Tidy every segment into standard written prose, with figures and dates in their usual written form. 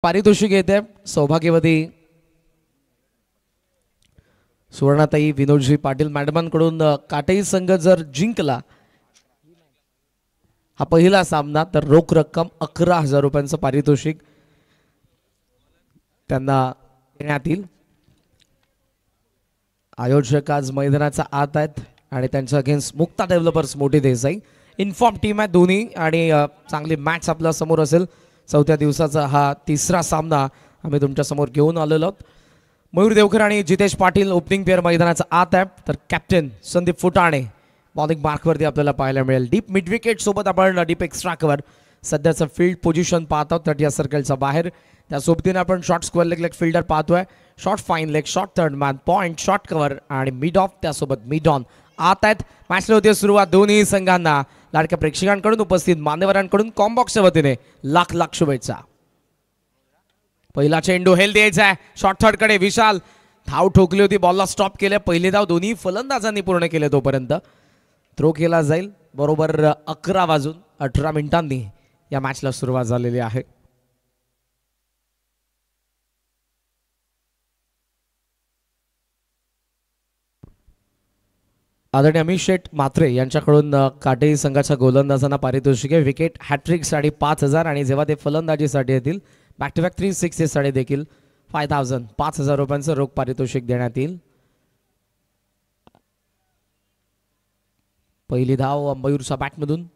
पारितोषिक येते सौभाग्यवती सुवर्णाताई विनोदजी पाटील मॅडमांकडून काटेई संघ जर जिंकला हा पहिला सामना तर रोख रक्कम 11,000 रुपयांचं पारितोषिक त्यांना देण्यात येईल। आयोजक आज मैदानाचा आत आहेत आणि त्यांच्या अगेन्स्ट मुक्ता डेव्हलपर्स मोठी देसाई इन्फॉर्म टीम आहे दोन्ही आणि चांगली मॅच आपल्या समोर असेल। चौथ्या दिवसाचा हा तिसरा सामना आम्ही तुमच्या समोर घेऊन आलेलो आहोत। मयूर देवकर आणि जितेश पाटील ओपनिंग पेअर मैदानाचा आत आहे तर कॅप्टन संदीप फुटाणे बॉलिंग मार्कवरती आपल्याला पाहायला मिळेल। डीप मिड विकेट सोबत आपण डीप एक्स्ट्रा कव्हर सध्याचं फील्ड पोझिशन पाहत आहोत 30 सर्कलच्या बाहेर। त्या सोबतीने आपण शॉर्ट स्क्वेअर लेग फील्डर पाहतोय short fine leg short third man point short cover आणि मिड ऑफ त्यासोबत मिड ऑन आत आहेत। मॅचला होती सुरुवात दोन्ही संघांना लाडक्या प्रेक्षकांकडून उपस्थित मान्यवरांकडून कॉम्बॉक्सच्या वतीने लाख लाख शुभेच्छा। पहिला चेंडू हेल द्यायचा आहे शॉर्ट थर्ड कडे विशाल धाव ठोकली होती बॉलला स्टॉप केले पहिली धाव दोन्ही फलंदाजांनी पूर्ण केले तोपर्यंत थ्रो केला जाईल। बरोबर 11 वाजून 18 मिनिटांनी या मॅचला सुरुवात झालेली आहे। आदरणीय अमित शेठ म्हात्रे यांच्याकडून काटेई संघाच्या गोलंदाजांना पारितोषिक आहे। विकेट हॅट्रिक 5,500 आणि जेव्हा ते फलंदाजीसाठी येतील बॅक टू बॅक 3 साठी देखील 5,000 रुपयांचं रोख पारितोषिक देण्यात येईल। पहिली धाव मयूरच्या बॅटमधून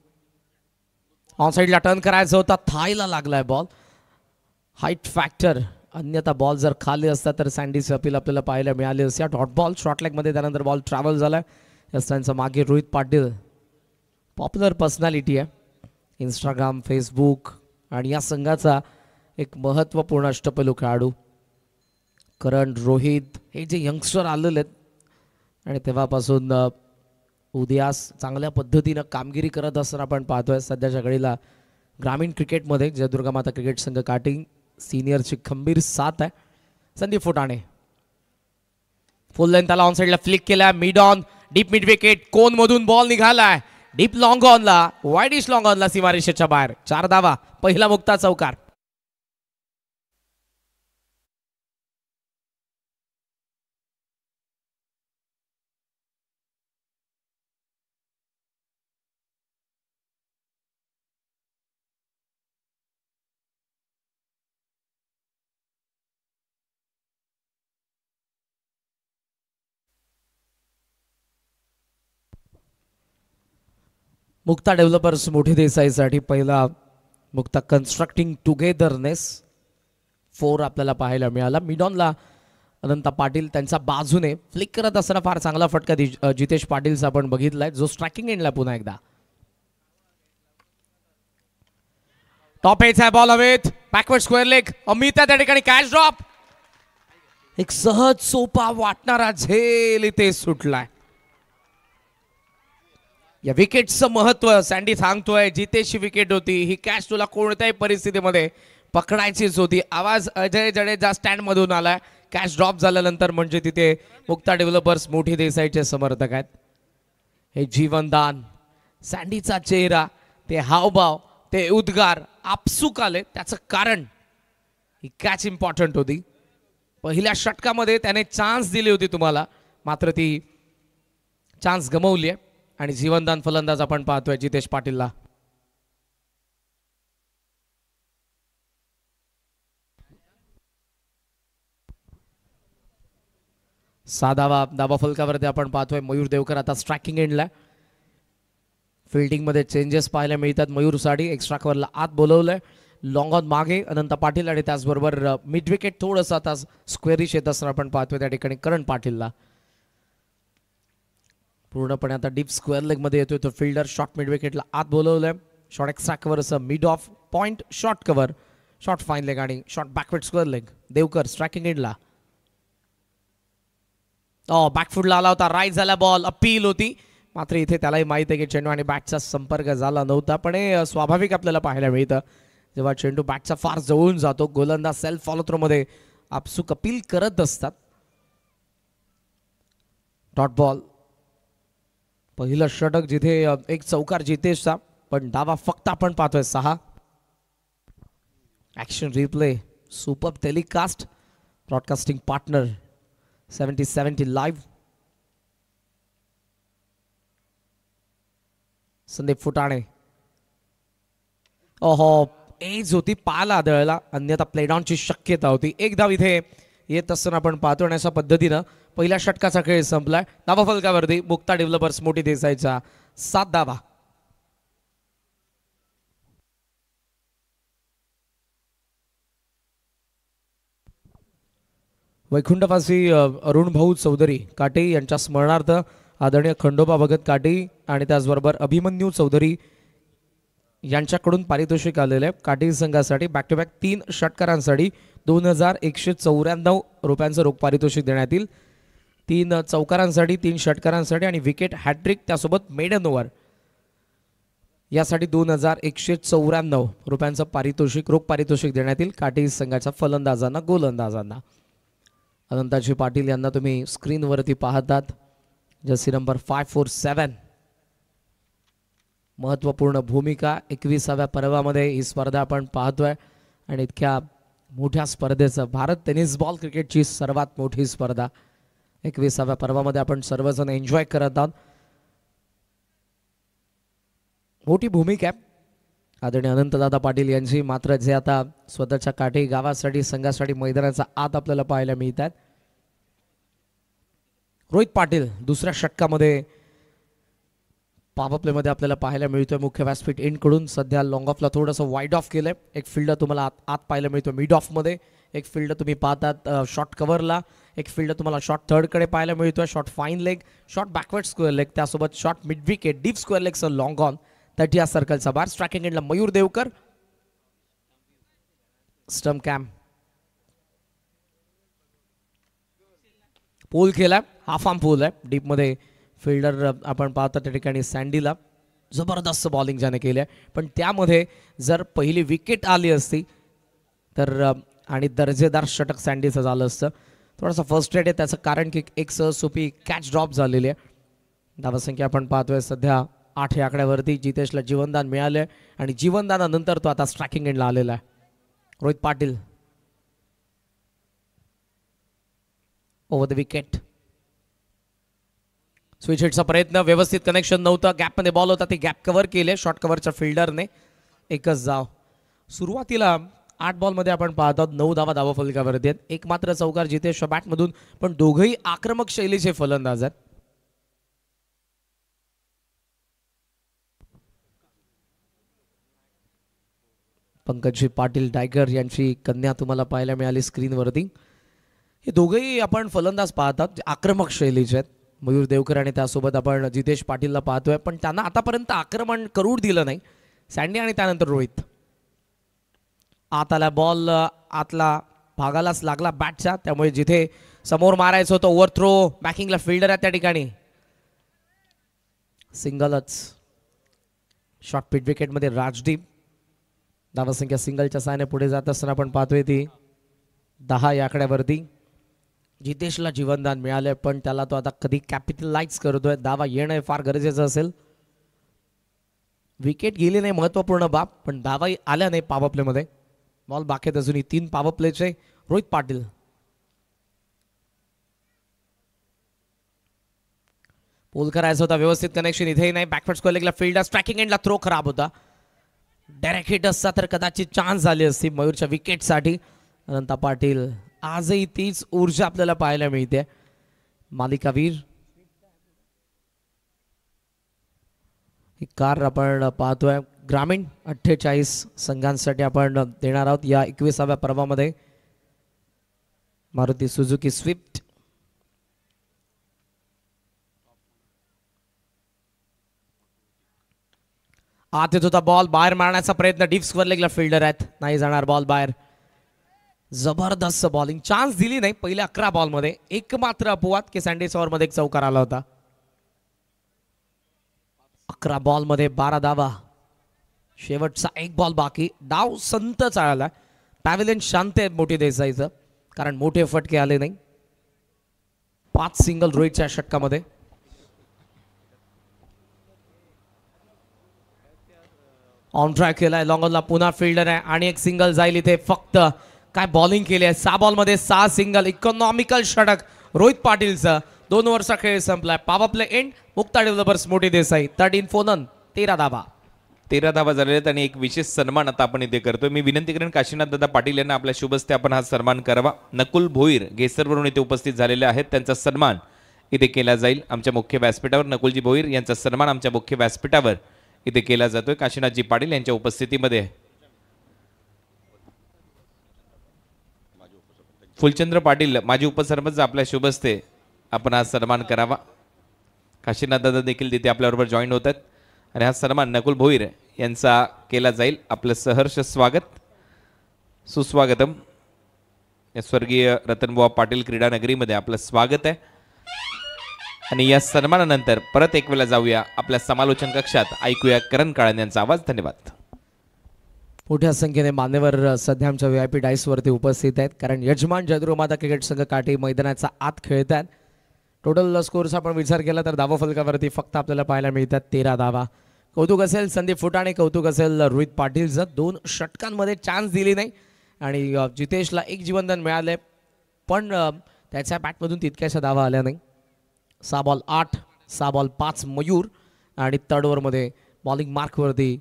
ऑन साइडला टर्न करायचा होता थायला लागलाय बॉल हाईट फॅक्टर अन्यथा बॉल जर खाली असता तर सँडीचे अपील आपल्याला पाहायला मिळाले असते। डॉट बॉल शॉर्ट लेग मध्ये त्यानंतर बॉल ट्रॅव्हल झालाय। त्यांचा मागे रोहित पाटील पॉप्युलर पर्सनॅलिटी आहे इंस्टाग्राम फेसबुक आणि या संघाचा एक महत्त्वपूर्ण अष्टपैलू खेळाडू करण रोहित हे जे यंगस्टर आलेले आहेत आणि तेव्हापासून उदयास चांगल्या पद्धतीनं कामगिरी करत असताना आपण पाहतोय। सध्याच्या घडीला ग्रामीण क्रिकेटमध्ये जयदुर्गा माता क्रिकेट संघ काटिंग सिनियरची खंबीर साथ आहे। संदीप फुटाणे फुल लेंथ त्याला ऑन साइडला फ्लिक केला mid on deep mid wicket कोन मधून बॉल निघालाय डीप लॉंग ऑनला वाईडिश लॉंग ऑनला सीमारेषेच्या बाहेर 4 धावा पहिला मुक्ता चौकार। मुक्ता डेव्हलपर्स मोठी देसाईसाठी पहिला मुक्ता कन्स्ट्रक्टिंग टुगेदरनेस 4 आपल्याला पाहायला मिळाला। मिडॉनला अनंता पाटील त्यांच्या बाजूने फ्लिक करत असताना फार चांगला फटका जितेश पाटीलचा आपण बघितलाय जो स्ट्रायकिंग एंडला पुन्हा एकदा टॉप एजचा बॉल हवेत बॅकवर्ड स्क्वेअर लेग अमित त्या ठिकाणी कॅच ड्रॉप एक सहज सोपा वाटणारा झेल इथे सुटलाय। या विकेटचं महत्व सँडी सांगतोय जितेशची विकेट होती ही कॅच तुला कोणत्याही परिस्थितीमध्ये पकडायचीच होती। आवाज अजय जडेजा स्टँड मधून आलाय कॅच ड्रॉप झाल्यानंतर म्हणजे तिथे मुक्ता डेव्हलपर्स मोठी देसाईचे समर्थक आहेत। हे जीवनदान सँडीचा चेहरा ते हावभाव ते उद्गार आपसूक आले त्याचं कारण ही कॅच इम्पॉर्टंट होती। पहिल्या षटकामध्ये त्याने चान्स दिली होती तुम्हाला मात्र ती चान्स गमावली आहे आणि जीवनदान फलंदाज आपण पाहतोय जितेश पाटीलला। दाबा फलकावरती आपण पाहतोय मयूर देवकर आता स्ट्रायकिंग एंडला फिल्डिंग मध्ये चेंजेस पाहायला मिळतात। मयूर साठी एक्स्ट्रा कव्हरला आत बोलवलंय लॉंग ऑन मागे अनंत पाटील आणि त्याचबरोबर मिड विकेट थोडंसं आता स्क्वेअरिश येत असताना आपण पाहतोय त्या ठिकाणी करण पाटीलला पूर्णपणे आता डीप स्क्वेअर लेग मध्ये येतोय तो फिल्डर शॉर्ट मिड विकेटला आत बोलवलंय शॉर्ट एक्स्ट्रा कव्हर असं mid off point short cover short fine leg आणि short backward square leg Devkar striking एंडला बॅकफुटला आला होता राईट झाला बॉल अपील होती मात्र इथे त्यालाही माहित आहे की चेंडू आणि बॅटचा संपर्क झाला नव्हता पण हे स्वाभाविक आपल्याला पाहायला मिळतं जेव्हा चेंडू बॅटचा फार जवळून जातो गोलंदाज सेल्फ फॉलो थ्रो मध्ये आपसूक अपील करत असतात। डॉट बॉल पहिलं षटक जिथे एक चौकार जितेशचा पण धावा फक्त आपण पाहतोय 6 action replay super telecast, broadcasting partner 70-70 live. Sandeep Phutane. ओहो, एज होती, पाला आदळला, अन्यथा प्लेडाऊनची शक्यता होती. एक धाव इथे येत असताना आपण पाहतो आणि अशा पद्धतीनं पहिल्या षटकाचा खेळ संपलाय. धावा फलकावरती मुक्ता डेव्हलपर्स मोठी देसाईचा 7 धावा. वैकुंठवासी अरुण भाऊ चौधरी काटे यांच्या स्मरणार्थ आदरणीय खंडोबा भगत काटे आणि त्याचबरोबर अभिमन्यू चौधरी यांच्याकडून पारितोषिक आलेले आहे. काटे संघासाठी बॅक टू बॅक 3 षटकारांसाठी 2194 रुपयांचं रोख पारितोषिक देण्यात येईल. 3 चौकारांसाठी, 3 षटकारांसाठी आणि विकेट हॅट्रिक त्यासोबत मेडन ओव्हर यासाठी 2194 रुपयांचं पारितोषिक, रोख पारितोषिक देण्यात येईल काटे संघाच्या फलंदाजांना, गोलंदाजांना. अनंताजी पाटील यांना तुम्ही स्क्रीनवरती पाहतात. Jersey number 547. महत्त्वपूर्ण भूमिका 21व्या पर्वामध्ये ही स्पर्धा आपण पाहतोय आणि इतक्या मोठ्या स्पर्धेचं, भारत टेनिस बॉल क्रिकेटची सर्वात मोठी स्पर्धा 21व्या पर्वामध्ये आपण सर्वजण एन्जॉय करत आहोत. मोठी भूमिका आहे आदरणीय अनंतदादा पाटील यांची. मात्र जे आता स्वतःच्या काठी गावासाठी, संघासाठी मैदानाचा आत आपल्याला पाहायला मिळतात. रोहित पाटील दुसऱ्या षटकामध्ये पॉवर प्लेमध्ये आपल्याला पाहायला मिळतोय. मुख्य व्यासपीठ एंडकडून सध्या लॉंग ऑफला थोडंसं वाईड ऑफ केलंय. एक फिल्डर तुम्हाला आत पाहायला मिळतो मिड ऑफमध्ये, एक फिल्डर तुम्ही पाहतात शॉर्ट कव्हरला, एक फिल्डर तुम्हाला शॉर्ट थर्डकडे पाहायला मिळतोय. Short fine leg, short backward square leg, त्यासोबत short mid wicket, deep square लेगचं लॉंग ऑन 30 सर्कलचा बार. स्ट्रायकिंग एंडला Mayur Devkar. Stump camp pull केला, हाफ आर्म पूल आहे. डीपमध्ये फिल्डर आपण पाहतो त्या ठिकाणी सँडीला जबरदस्त बॉलिंग ज्याने केली आहे. पण त्यामध्ये जर पहिली विकेट आली असती तर आणि दर्जेदार षटक सँडीचं झालं असतं. थोडासा फर्स्ट्रेट आहे त्याचं कारण की एक सहसोपी कॅच ड्रॉप झालेली आहे. धावसंख्या आपण पाहतोय सध्या 8 या आकड्यावरती. जितेशला जीवनदान मिळाले आणि जीवनदानानंतर तो आता स्ट्रायकिंग एंडला आलेला आहे. Rohit Patil over the wicket. Switch हिटचा प्रयत्न, व्यवस्थित कनेक्शन नव्हतं. गॅपमध्ये बॉल होता, ते गॅप कव्हर केले शॉर्ट कव्हरच्या फिल्डरने. एकच धाव. सुरुवातीला 8 बॉलमध्ये आपण पाहतो 9 धावा फलकावरती आहेत. एक मात्र चौकार जितेश बॅटमधून, पण दोघंही आक्रमक शैलीचे फलंदाज आहेत. पंकजी पाटील टायगर यांची कन्या तुम्हाला पाहायला मिळाली स्क्रीनवरती. हे दोघेही आपण फलंदाज पाहतात आक्रमक शैलीचे आहेत. मयूर देवकर आणि त्यासोबत आपण जितेश पाटीलला पाहतोय, पण त्यांना आतापर्यंत आक्रमण करू दिलं नाही. सँडी आणि त्यानंतर रोहित. आत आला बॉल, आतला भागालाच लागला बॅटच्या, त्यामुळे जिथे समोर मारायचं होतं ओव्हर थ्रो, बॅकिंगला फिल्डर आहे त्या ठिकाणी सिंगलच. शॉर्ट पिट विकेटमध्ये राजदीप. धावसंख्या सिंगलच्या साहाय्याने पुढे जात असताना आपण पाहतोय ती 10 या आकड्यावरती. जितेशला जीवनदान मिळालंय, पण त्याला तो आता कधी कॅपिटलाइज करतोय. धावा येणं फार गरजेचं असेल. विकेट गेली नाही महत्वपूर्ण बाब, पण धावाही आल्या नाही पॉवर प्लेमध्ये. बॉल बाकी अजूनही 3 पॉवर प्लेचे. रोहित पाटील पोल करायचा होता, व्यवस्थित कनेक्शन इथेही नाही. बॅकवर्ड स्क्वेअर लेगला फिल्डर, स्ट्रायकिंग एंडला थ्रो खराब होता. डायरेक्ट हिट असता तर कदाचित चान्स झाली असती मयूरच्या विकेटसाठी. अनंता पाटील आजही तीच ऊर्जा आपल्याला पाहायला मिळते. मालिकावीर ही कार आपण पाहतोय. ग्रामीण 48 संघांसाठी आपण देणार आहोत या 21व्या पर्वामध्ये. Maruti Suzuki Swift. आत येत होता बॉल, बाहेर मारण्याचा प्रयत्न, डीप स्क्वेअर लेगला फिल्डर आहेत, नाही जाणार बॉल बाहेर. जबरदस्त बॉलिंग, चान्स दिली नाही पहिल्या 11 बॉलमध्ये. एक मात्र अपवाद की सँडीस ओव्हरमध्ये एक चौकार आला होता. 11 बॉलमध्ये 12 धावा. शेवटचा 1 बॉल बाकी. डाव संत चाळला. पॅव्हिलियन शांत आहे मोठी देसाईचं, कारण मोठे फटके आले नाही. 5 सिंगल रोहितच्या षटकामध्ये. ऑन ट्रॅक केलाय, लॉंग ऑनला पुन्हा फिल्डर आहे आणि एक सिंगल जाईल इथे. फक्त काय बॉलिंग केली आहे. 6 बॉलमध्ये 6 सिंगल. इकॉनॉमिकल षटक रोहित पाटीलचं. 2 ओव्हरचा खेळ संपलाय. Power play end. Mukta developers मोठी देसाई 13 for none. 13 धावा. 13 धावा झालेल्या आहेत आणि एक विशेष सन्मान आता आपण इथे करतोय. मी विनंती करेन काशीनाथ दादा पाटील यांना आपल्या शुभ हस्ते आपण हा सन्मान करावा. नकुल भोईर गेसरवरून इथे उपस्थित झालेले आहेत. त्यांचा सन्मान इथे केला जाईल आमच्या मुख्य व्यासपीठावर. नकुलजी भोईर यांचा सन्मान आमच्या मुख्य व्यासपीठावर इथे केला जातोय काशीनाथजी पाटील यांच्या उपस्थितीमध्ये. फुलचंद्र पाटील माजी उपसरपंच आपल्या शुभ हस्ते आपण हा सन्मान करावा. काशीनाथ दादा देखील तिथे आपल्याबरोबर जॉईन होत आहेत आणि हा सन्मान नकुल भोईर यांचा केला जाईल. आपलं सहर्ष स्वागत सुस्वागतम या स्वर्गीय रतनबुवा पाटील क्रीडा नगरीमध्ये आपलं स्वागत आहे. आणि या सन्मानानंतर परत एक वेळा जाऊया आपल्या समालोचन कक्षात. ऐकूया करण काळन यांचा आवाज. धन्यवाद. मोठ्या संख्येने मान्यवर सध्या आमच्या VIP डाईसवरती उपस्थित आहेत कारण यजमान जयदुर्माता क्रिकेट संघ काठी मैदानाचा आत खेळत आहेत. टोटल स्कोअरचा आपण विचार केला तर धावा फलकावरती फक्त आपल्याला पाहायला मिळतात 13 धावा. कौतुक असेल संदीप फुटाणे, कौतुक असेल रोहित पाटीलचं. 2 षटकांमध्ये चान्स दिली नाही आणि जितेशला एक जीवनदान मिळाले पण त्याच्या बॅटमधून तितक्याशा धावा आल्या नाही. 6 बॉल 8, 6 बॉल 5 मयूर आणि 3rd ओव्हरमध्ये बॉलिंग मार्कवरती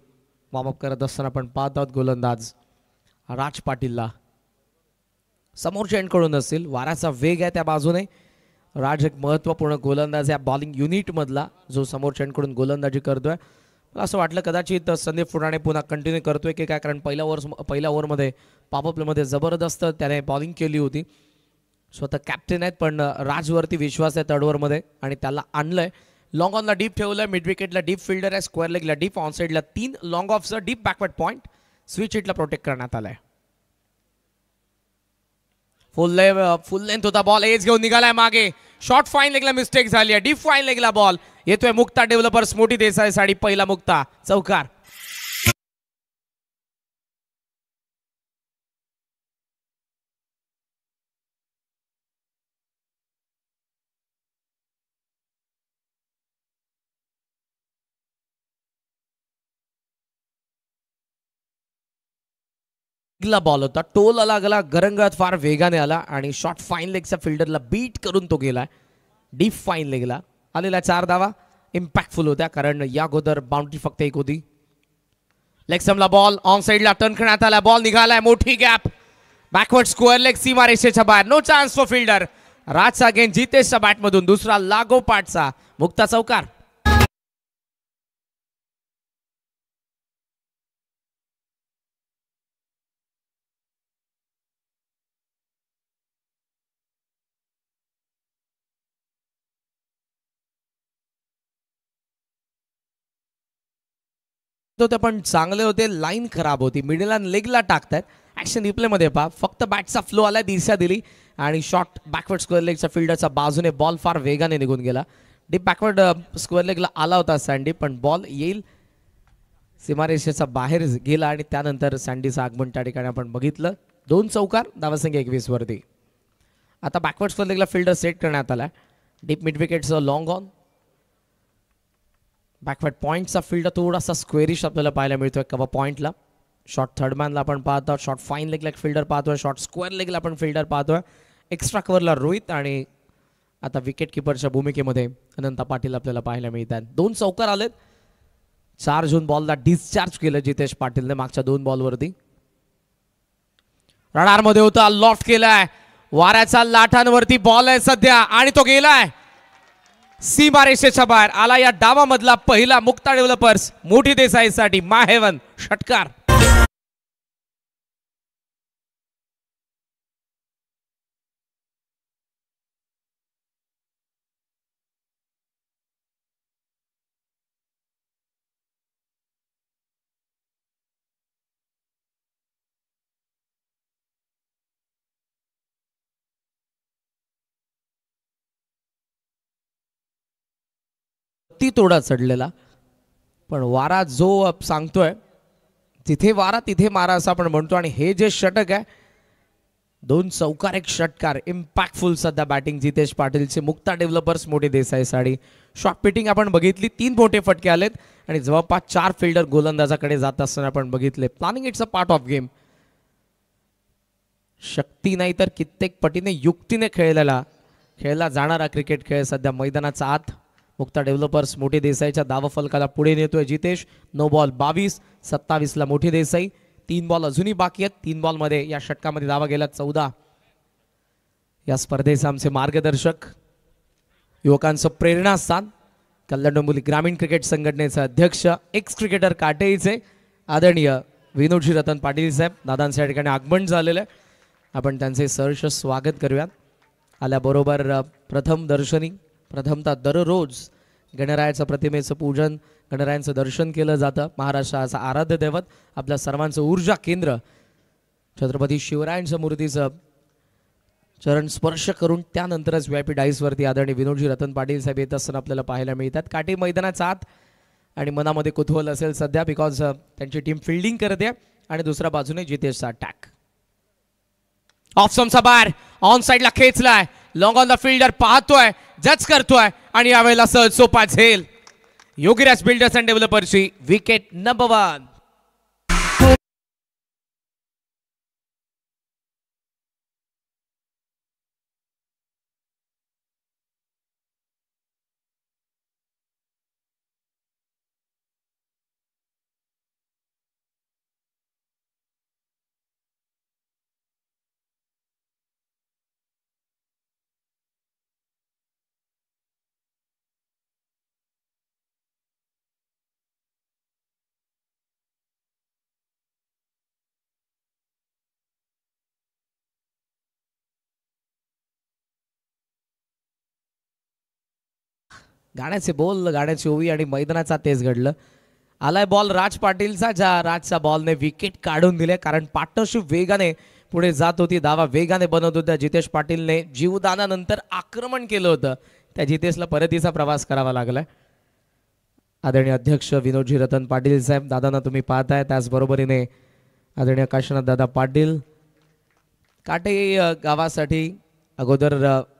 वॉर्मअप करत असताना आपण पाहत आहोत गोलंदाज राज पाटीलला. समोरच्या एंडकडून असतील. वाऱ्याचा वेग आहे त्या बाजूने. राज एक महत्त्वपूर्ण गोलंदाज या बॉलिंग युनिटमधला जो समोरच्या एंडकडून गोलंदाजी करतोय. मला असं वाटलं कदाचित संदीप फुटाणे पुन्हा कंटिन्यू करतोय की काय कारण पहिल्या ओव्हरमध्ये पॉवर प्लेमध्ये जबरदस्त त्याने बॉलिंग केली होती. स्वतः कॅप्टन आहेत पण राजवरती विश्वास आहे 3rd ओव्हरमध्ये आणि त्याला आणलंय. लॉंग ऑनला डीप ठेवलंय. मिड विकेटला डीप फिल्डर आहे. स्क्वेअर लेगला डीप. ऑन साईडला 3 लॉंग ऑफचा डीप बॅकवर्ड पॉईंट. स्विच हिटला प्रोटेक्ट करण्यात आलाय. फुल लेंथ होता बॉल. एज घेऊन निघालाय मागे. शॉर्ट फाईन लेगला मिस्टेक झाली आहे. डीप फाईन लेगला बॉल येतोय. मुक्ता डेव्हलपर्स मोठी देसाई साडी पहिला मुक्ता चौकार. बॉल होता. टोल लागला. गरंगात फार वेगाने आला आणि शॉर्ट फाईन लेगच्या फिल्डरला बीट करून तो गेला. डीप फाईन लेगला आलेला 4 धावा इम्पॅक्टफुल होत्या कारण या अगोदर बाउंड्री फक्त एक होती. लेगसमला बॉल ऑन साईडला टर्न करण्यात आला. बॉल निघालाय. मोठी गॅप. बॅकवर्ड स्क्वेअर लेग सीमा रेषेच्या बाहेर. No chance for fielder. राजचा अगेन जितेशच्या बॅटमधून दुसरा लागोपाठचा मुक्ता चौकार. होते पण चांगले होते. लाईन खराब होती. मिडल आणि लेगला टाकतात. ऍक्शन रिप्ले मध्ये पहा फक्त बॅटचा फ्लो आला. दिशा दिली आणि शॉर्ट बॅकवर्ड स्क्वेअर लेगच्या फिल्डरच्या बाजूने बॉल फार वेगाने निघून गेला. डीप बॅकवर्ड स्क्वेअर लेगला आला होता सँडी पण बॉल येईल सीमारेषेचा बाहेर गेला आणि त्यानंतर सँडीचं आगमन त्या ठिकाणी आपण बघितलं. 2 चौकार. धावासंख्या 21 वरती. आता बॅकवर्ड स्क्वेअर लेगला फिल्डर सेट करण्यात आला. डीप मिड विकेटचं लॉंग ऑन. बॅकवर्ड पॉईंटचा फिल्डर थोडासा स्क्वेरिश आपल्याला पाहायला मिळतोय कव्हर पॉईंटला. शॉर्ट थर्ड मॅनला आपण पाहतो. शॉर्ट फाईन लेगला फिल्डर पाहतोय. शॉर्ट स्क्वेअर लेगला आपण फिल्डर पाहतोय. एक्स्ट्रा कव्हरला रोहित आणि आता विकेट किपरच्या भूमिकेमध्ये अनंत पाटील आपल्याला पाहायला मिळतात. 2 चौकार आलेत. 4 जून बॉलला डिस्चार्ज केलं जितेश पाटीलने मागच्या 2 बॉलवरती. रडारमध्ये होता. लॉफ्ट केलाय. वाऱ्याचा लाटांवरती बॉल आहे सध्या आणि तो गेलाय सीमारेषेच्या बाहेर. आला या डावामधला पहिला मुक्ता डेव्हलपर्स मोठी देसाईसाठी माहेवन षटकार. ती तोडा चढलेला पण वारा जो सांगतोय तिथे वारा तिथे मारा असं आपण म्हणतो. आणि हे जे षटक आहे 2 चौकार 1 षटकार इम्पॅक्टफुल सध्या बॅटिंग जितेश पाटीलचे. मुक्ता डेव्हलपर्स मोठी देसाई साडी. शॉर्ट पिटिंग आपण बघितली. 3 मोठे फटके आलेत आणि जवळपास 4 फिल्डर गोलंदाजाकडे जात असताना आपण बघितले. Planning it's a part of game. शक्ती नाही तर कित्येक पटीने युक्तीने खेळला जाणारा क्रिकेट खेळ सध्या मैदानाचा आत. मुक्ता डेव्हलपर्स मोठी देसाईच्या धावफलकाला पुढे नेतोय जितेश. 9 बॉल 22, 27ला मोठी देसाई. 3 बॉल अजूनही बाकी आहेत. 3 बॉलमध्ये या षटकामध्ये धावा गेल्या 14. या स्पर्धेचे आमचे मार्गदर्शक, युवकांचं प्रेरणास्थान, कल्याण डोंबिवली ग्रामीण क्रिकेट संघटनेचे अध्यक्ष, एक्स क्रिकेटर काटेईचे आदरणीय विनोदजी रतन पाटील साहेब. दादांचं या ठिकाणी आगमन झालेलं आहे. आपण त्यांचे सहर्ष स्वागत करूयात. आल्याबरोबर प्रथम दर्शनी, प्रथमतः दररोज गणरायाचं प्रतिमेचं पूजन, गणरायांचं दर्शन केलं जातं. महाराष्ट्राचं आराध्य दैवत, आपल्या सर्वांचं ऊर्जा केंद्र छत्रपती शिवरायांच्या मूर्तीचं चरण स्पर्श करून त्यानंतरच VIP डाईसवरती आदरणीय विनोदजी रतन पाटील साहेब येत असताना आपल्याला पाहायला मिळतात. काटे मैदानाचा आत आणि मनामध्ये कुतूहल असेल सध्या, बिकॉज त्यांची टीम फिल्डिंग करते आणि दुसऱ्या बाजूने जितेशचा अटॅक. ऑफ स्टंपचा बार ऑन साइडला खेचलाय. लॉंग ऑन द फिल्डर पाहतोय, जज करतोय आणि यावेळेला सहज सोपा झेल. योगीराज बिल्डर्स अँड डेव्हलपर्सची विकेट नंबर 1. गाण्याचे बोल, गाण्याची ओवी आणि मैदानाचा तेच घडलं. आलाय बॉल राज पाटीलचा, ज्या राजच्या बॉलने विकेट काढून दिले. कारण पार्टनरशिप वेगाने पुढे जात होती, धावा वेगाने बनवत होत्या. जितेश पाटीलने जीवदानानंतर आक्रमण केलं होतं, त्या जितेशला परतीचा प्रवास करावा लागलाय. आदरणीय अध्यक्ष विनोदजी रतन पाटील साहेब, दादांना तुम्ही पाहताय. त्याचबरोबरीने आदरणीय काशीनाथ दादा पाटील. काटे गावासाठी अगोदर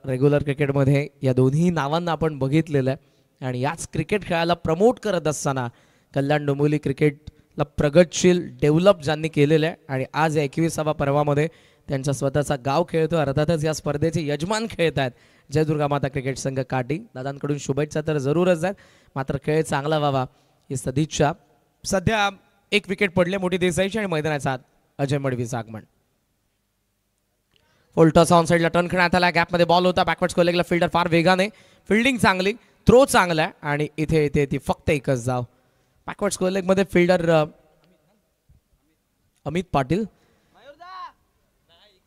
रेग्युलर क्रिकेटमध्ये या दोन्ही नावांना आपण बघितलेलं आहे आणि याच क्रिकेट खेळाला प्रमोट करत असताना कल्याण डोंबिवली क्रिकेटला प्रगतशील डेव्हलप ज्यांनी केलेलं आहे आणि आज या 21व्या पर्वामध्ये त्यांचा स्वतःचा गाव खेळतो. अर्थातच या स्पर्धेचे यजमान खेळत आहेत जय दुर्गा माता क्रिकेट संघ काटी. दादांकडून शुभेच्छा तर जरूरच आहेत, मात्र खेळ चांगला व्हावा ही सदिच्छा. सध्या एक विकेट पडले मोठी देसाईची आणि मैदानाचा आत अजय मडवीचं आगमन. फुलटॉस ऑन साइडला टर्न खेळण्यात आला. गॅपमध्ये बॉल होता, बॅकवर्ड्स कोलेगला फिल्डर फार वेगाने, फिल्डिंग चांगली, थ्रो चांगला आहे आणि इथे इथे ती फक्त एकच धाव. बॅकवर्ड्स कोलेगमध्ये फिल्डर अमित पाटील.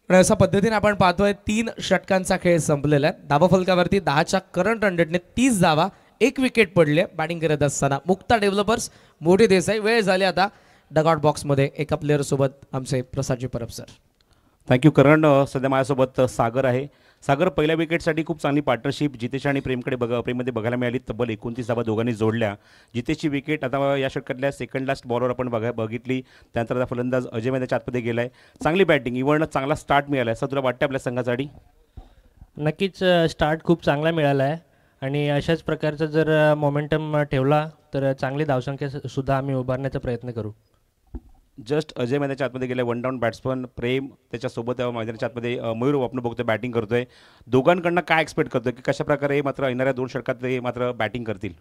आणि अशा पद्धतीने आपण पाहतोय 3 षटकांचा खेळ संपलेला आहे. धावाफलकावरती 10च्या करंट रनरेटने 30 धावा, 1 विकेट पडले. बॅटिंग करत असताना मुक्ता डेव्हलपर्स मोठी देसाई. वेळ झाली आता डगआउट बॉक्समध्ये एका प्लेअर सोबत आमचे प्रसादजी परब सर. थँक्यू करण. सध्या माझ्यासोबत सागर आहे. सागर, पहिल्या विकेटसाठी खूप चांगली पार्टनरशिप जितेश आणि प्रेममध्ये बघायला मिळाली. तब्बल 29 धावा दोघांनी जोडल्या. जितेशची विकेट आता या षटकातल्या सेकंड लास्ट बॉलवर आपण बघितली. त्यानंतर आता फलंदाज अजय मैदानाच्या आतमध्ये गेला आहे. चांगली बॅटिंग, इव्हन चांगला स्टार्ट मिळाला आहे. असं तुला वाटतं आपल्या संघासाठी? नक्कीच स्टार्ट खूप चांगला मिळाला आहे आणि अशाच प्रकारचा जर मोमेंटम ठेवला तर चांगली धावसंख्या आम्ही उभारण्याचा प्रयत्न करू. जस्ट अजय मैदानाच्या आतमध्ये गेले 1 डाऊन बॅट्समन प्रेम, त्याच्यासोबत मैदानाच्या आतमध्ये मयूर आपण बघतोय बॅटिंग करतोय. दोघांकडनं काय एक्सपेक्ट करतोय की कशा प्रकारे मात्र येणाऱ्या 2 षटकात ते मात्र बॅटिंग करतील?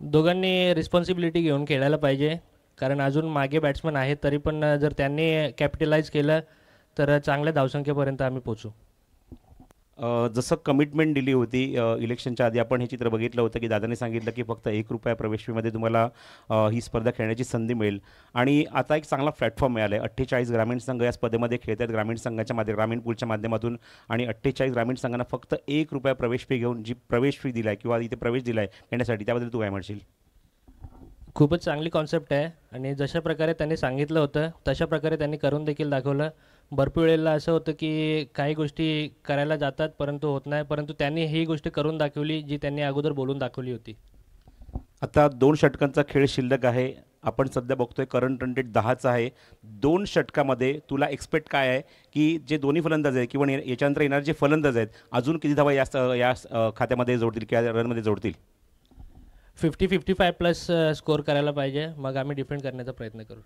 दोघांनी रिस्पॉन्सिबिलिटी घेऊन खेळायला पाहिजे, कारण अजून मागे बॅट्समन आहेत. तरी पण जर त्यांनी कॅपिटलाइज केलं तर चांगल्या धावसंख्येपर्यंत आम्ही पोचू. जसं कमिटमेंट दिली होती इलेक्शनच्या आधी, आपण हे चित्र बघितलं होतं की दादांनी सांगितलं की फक्त ₹1 प्रवेश फीमध्ये तुम्हाला ही स्पर्धा खेळण्याची संधी मिळेल आणि आता एक चांगला प्लॅटफॉर्म मिळाला आहे. 48 ग्रामीण संघ या स्पर्धेमध्ये खेळत आहेत ग्रामीण संघाच्या ग्रामीण पूलच्या माध्यमातून आणि 48 ग्रामीण संघांना फक्त ₹1 प्रवेश फी घेऊन जी प्रवेश फी दिला आहे किंवा इथे प्रवेश दिला आहे खेळण्यासाठी, त्याबद्दल तू काय म्हणशील? खूपच चांगली कॉन्सेप्ट आहे आणि जशा प्रकारे त्यांनी सांगितलं होतं तशा प्रकारे त्यांनी करून देखील दाखवलं. भरपूर वेळेला असं होतं की काही गोष्टी करायला जातात परंतु होत नाही, परंतु त्यांनी ही गोष्ट करून दाखवली जी त्यांनी अगोदर बोलून दाखवली होती. आता 2 षटकांचा खेळ शिल्लक आहे. आपण सध्या बघतोय करंट रन रेट 10चा आहे. 2 षटकामध्ये तुला एक्सपेक्ट काय आहे की जे दोन्ही फलंदाज आहेत किंवा याच्यानंतर येणारे जे फलंदाज आहेत अजून किती धावा या खात्यामध्ये जोडतील किंवा रनमध्ये जोडतील? 50-55 प्लस स्कोअर करायला पाहिजे, मग आम्ही डिफेंड करण्याचा प्रयत्न करू.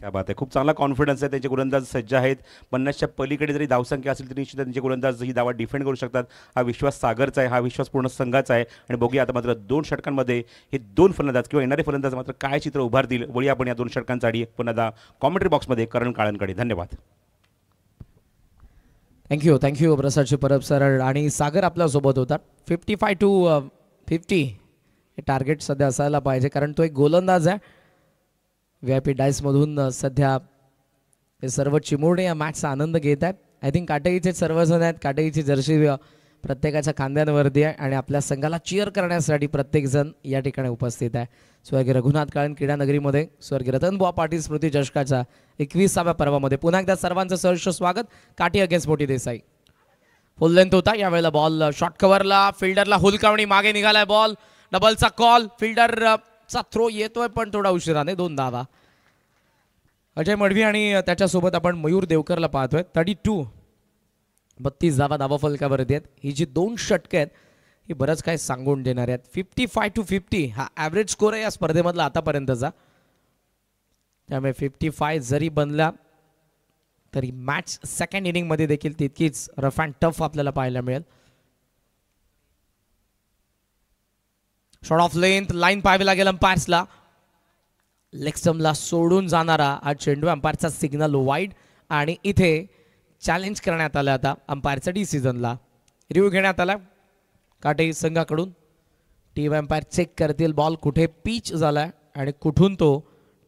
क्या बात आहे, खूप चांगला कॉन्फिडन्स आहे, त्यांचे गोलंदाज सज्ज आहेत. 50च्या पलीकडे जरी धावसंख्या असेल तरी निश्चितच त्यांचे गोलंदाज ही धावा डिफेंड करू शकतात. हा विश्वास सागरचा आहे, हा विश्वास पूर्ण संघाचा आहे. आणि बघूया आता मात्र 2 षटकांमध्ये हे 2 फलंदाज किंवा येणारे फलंदाज मात्र काय चित्र उभारतील. वळूया आपण या 2 षटकांचा आधी पुन्हा कॉमेंट्री बॉक्समध्ये करण काळनकडे. धन्यवाद. थँक्यू प्रसादजी परब सर आणि सागर आपल्यासोबत होता. 55-50 हे टार्गेट सध्या असायला पाहिजे, कारण तो एक गोलंदाज आहे. VIP डायसमधून सध्या हे सर्व चिमुरडे या मॅचचा आनंद घेत आहेत. आय थिंक काटेईचे सर्वजण आहेत. काटेईची जर्सी प्रत्येकाच्या खांद्यांवरती आहे आणि आपल्या संघाला चीअर करण्यासाठी प्रत्येकजण या ठिकाणी उपस्थित आहे. स्वर्गीय रघुनाथ काळन क्रीडा नगरीमध्ये स्वर्गीय रतनबुवा पाटील स्मृती चषकाच्या 21व्या पर्वामध्ये पुन्हा एकदा सर्वांचं सहर्ष स्वागत. काठी अगेन्स्ट मोठी देसाई. फुल लेंथ होता यावेळेला. बॉल शॉर्ट कव्हरला, फिल्डरला हुलकावणी, मागे निघालाय बॉल. डबलचा कॉल, फिल्डरचा थ्रो येतोय पण थोडा उशिराने. 2 धावा. अजय मडवी आणि त्याच्यासोबत आपण मयूर देवकरला पाहतोय. 32 धावा धावाफलकावरती आहेत. ही जी 2 षटके आहेत ही बरंच काय सांगून देणार आहेत. 55-50 हा ॲव्हरेज स्कोर आहे या स्पर्धेमधला आतापर्यंतचा. त्यामुळे 55 जरी बनला तरी मॅच सेकंड इनिंगमध्ये देखील तितकीच रफ अँड टफ आपल्याला पाहायला मिळेल. शॉर्ट ऑफ लेंथ, लाईन पाहावी लागेल अंपायर्सला. लेग स्टंपला सोडून जाणारा हा चेंडू. अंपायरचा सिग्नल वाईड आणि इथे चॅलेंज करण्यात आलं आता अंपायरचा डिसिजनला. रिव्ह्यू घेण्यात आला काटे संघाकडून. टीम अंपायर चेक करतील बॉल कुठे पिच झालाय आणि कुठून तो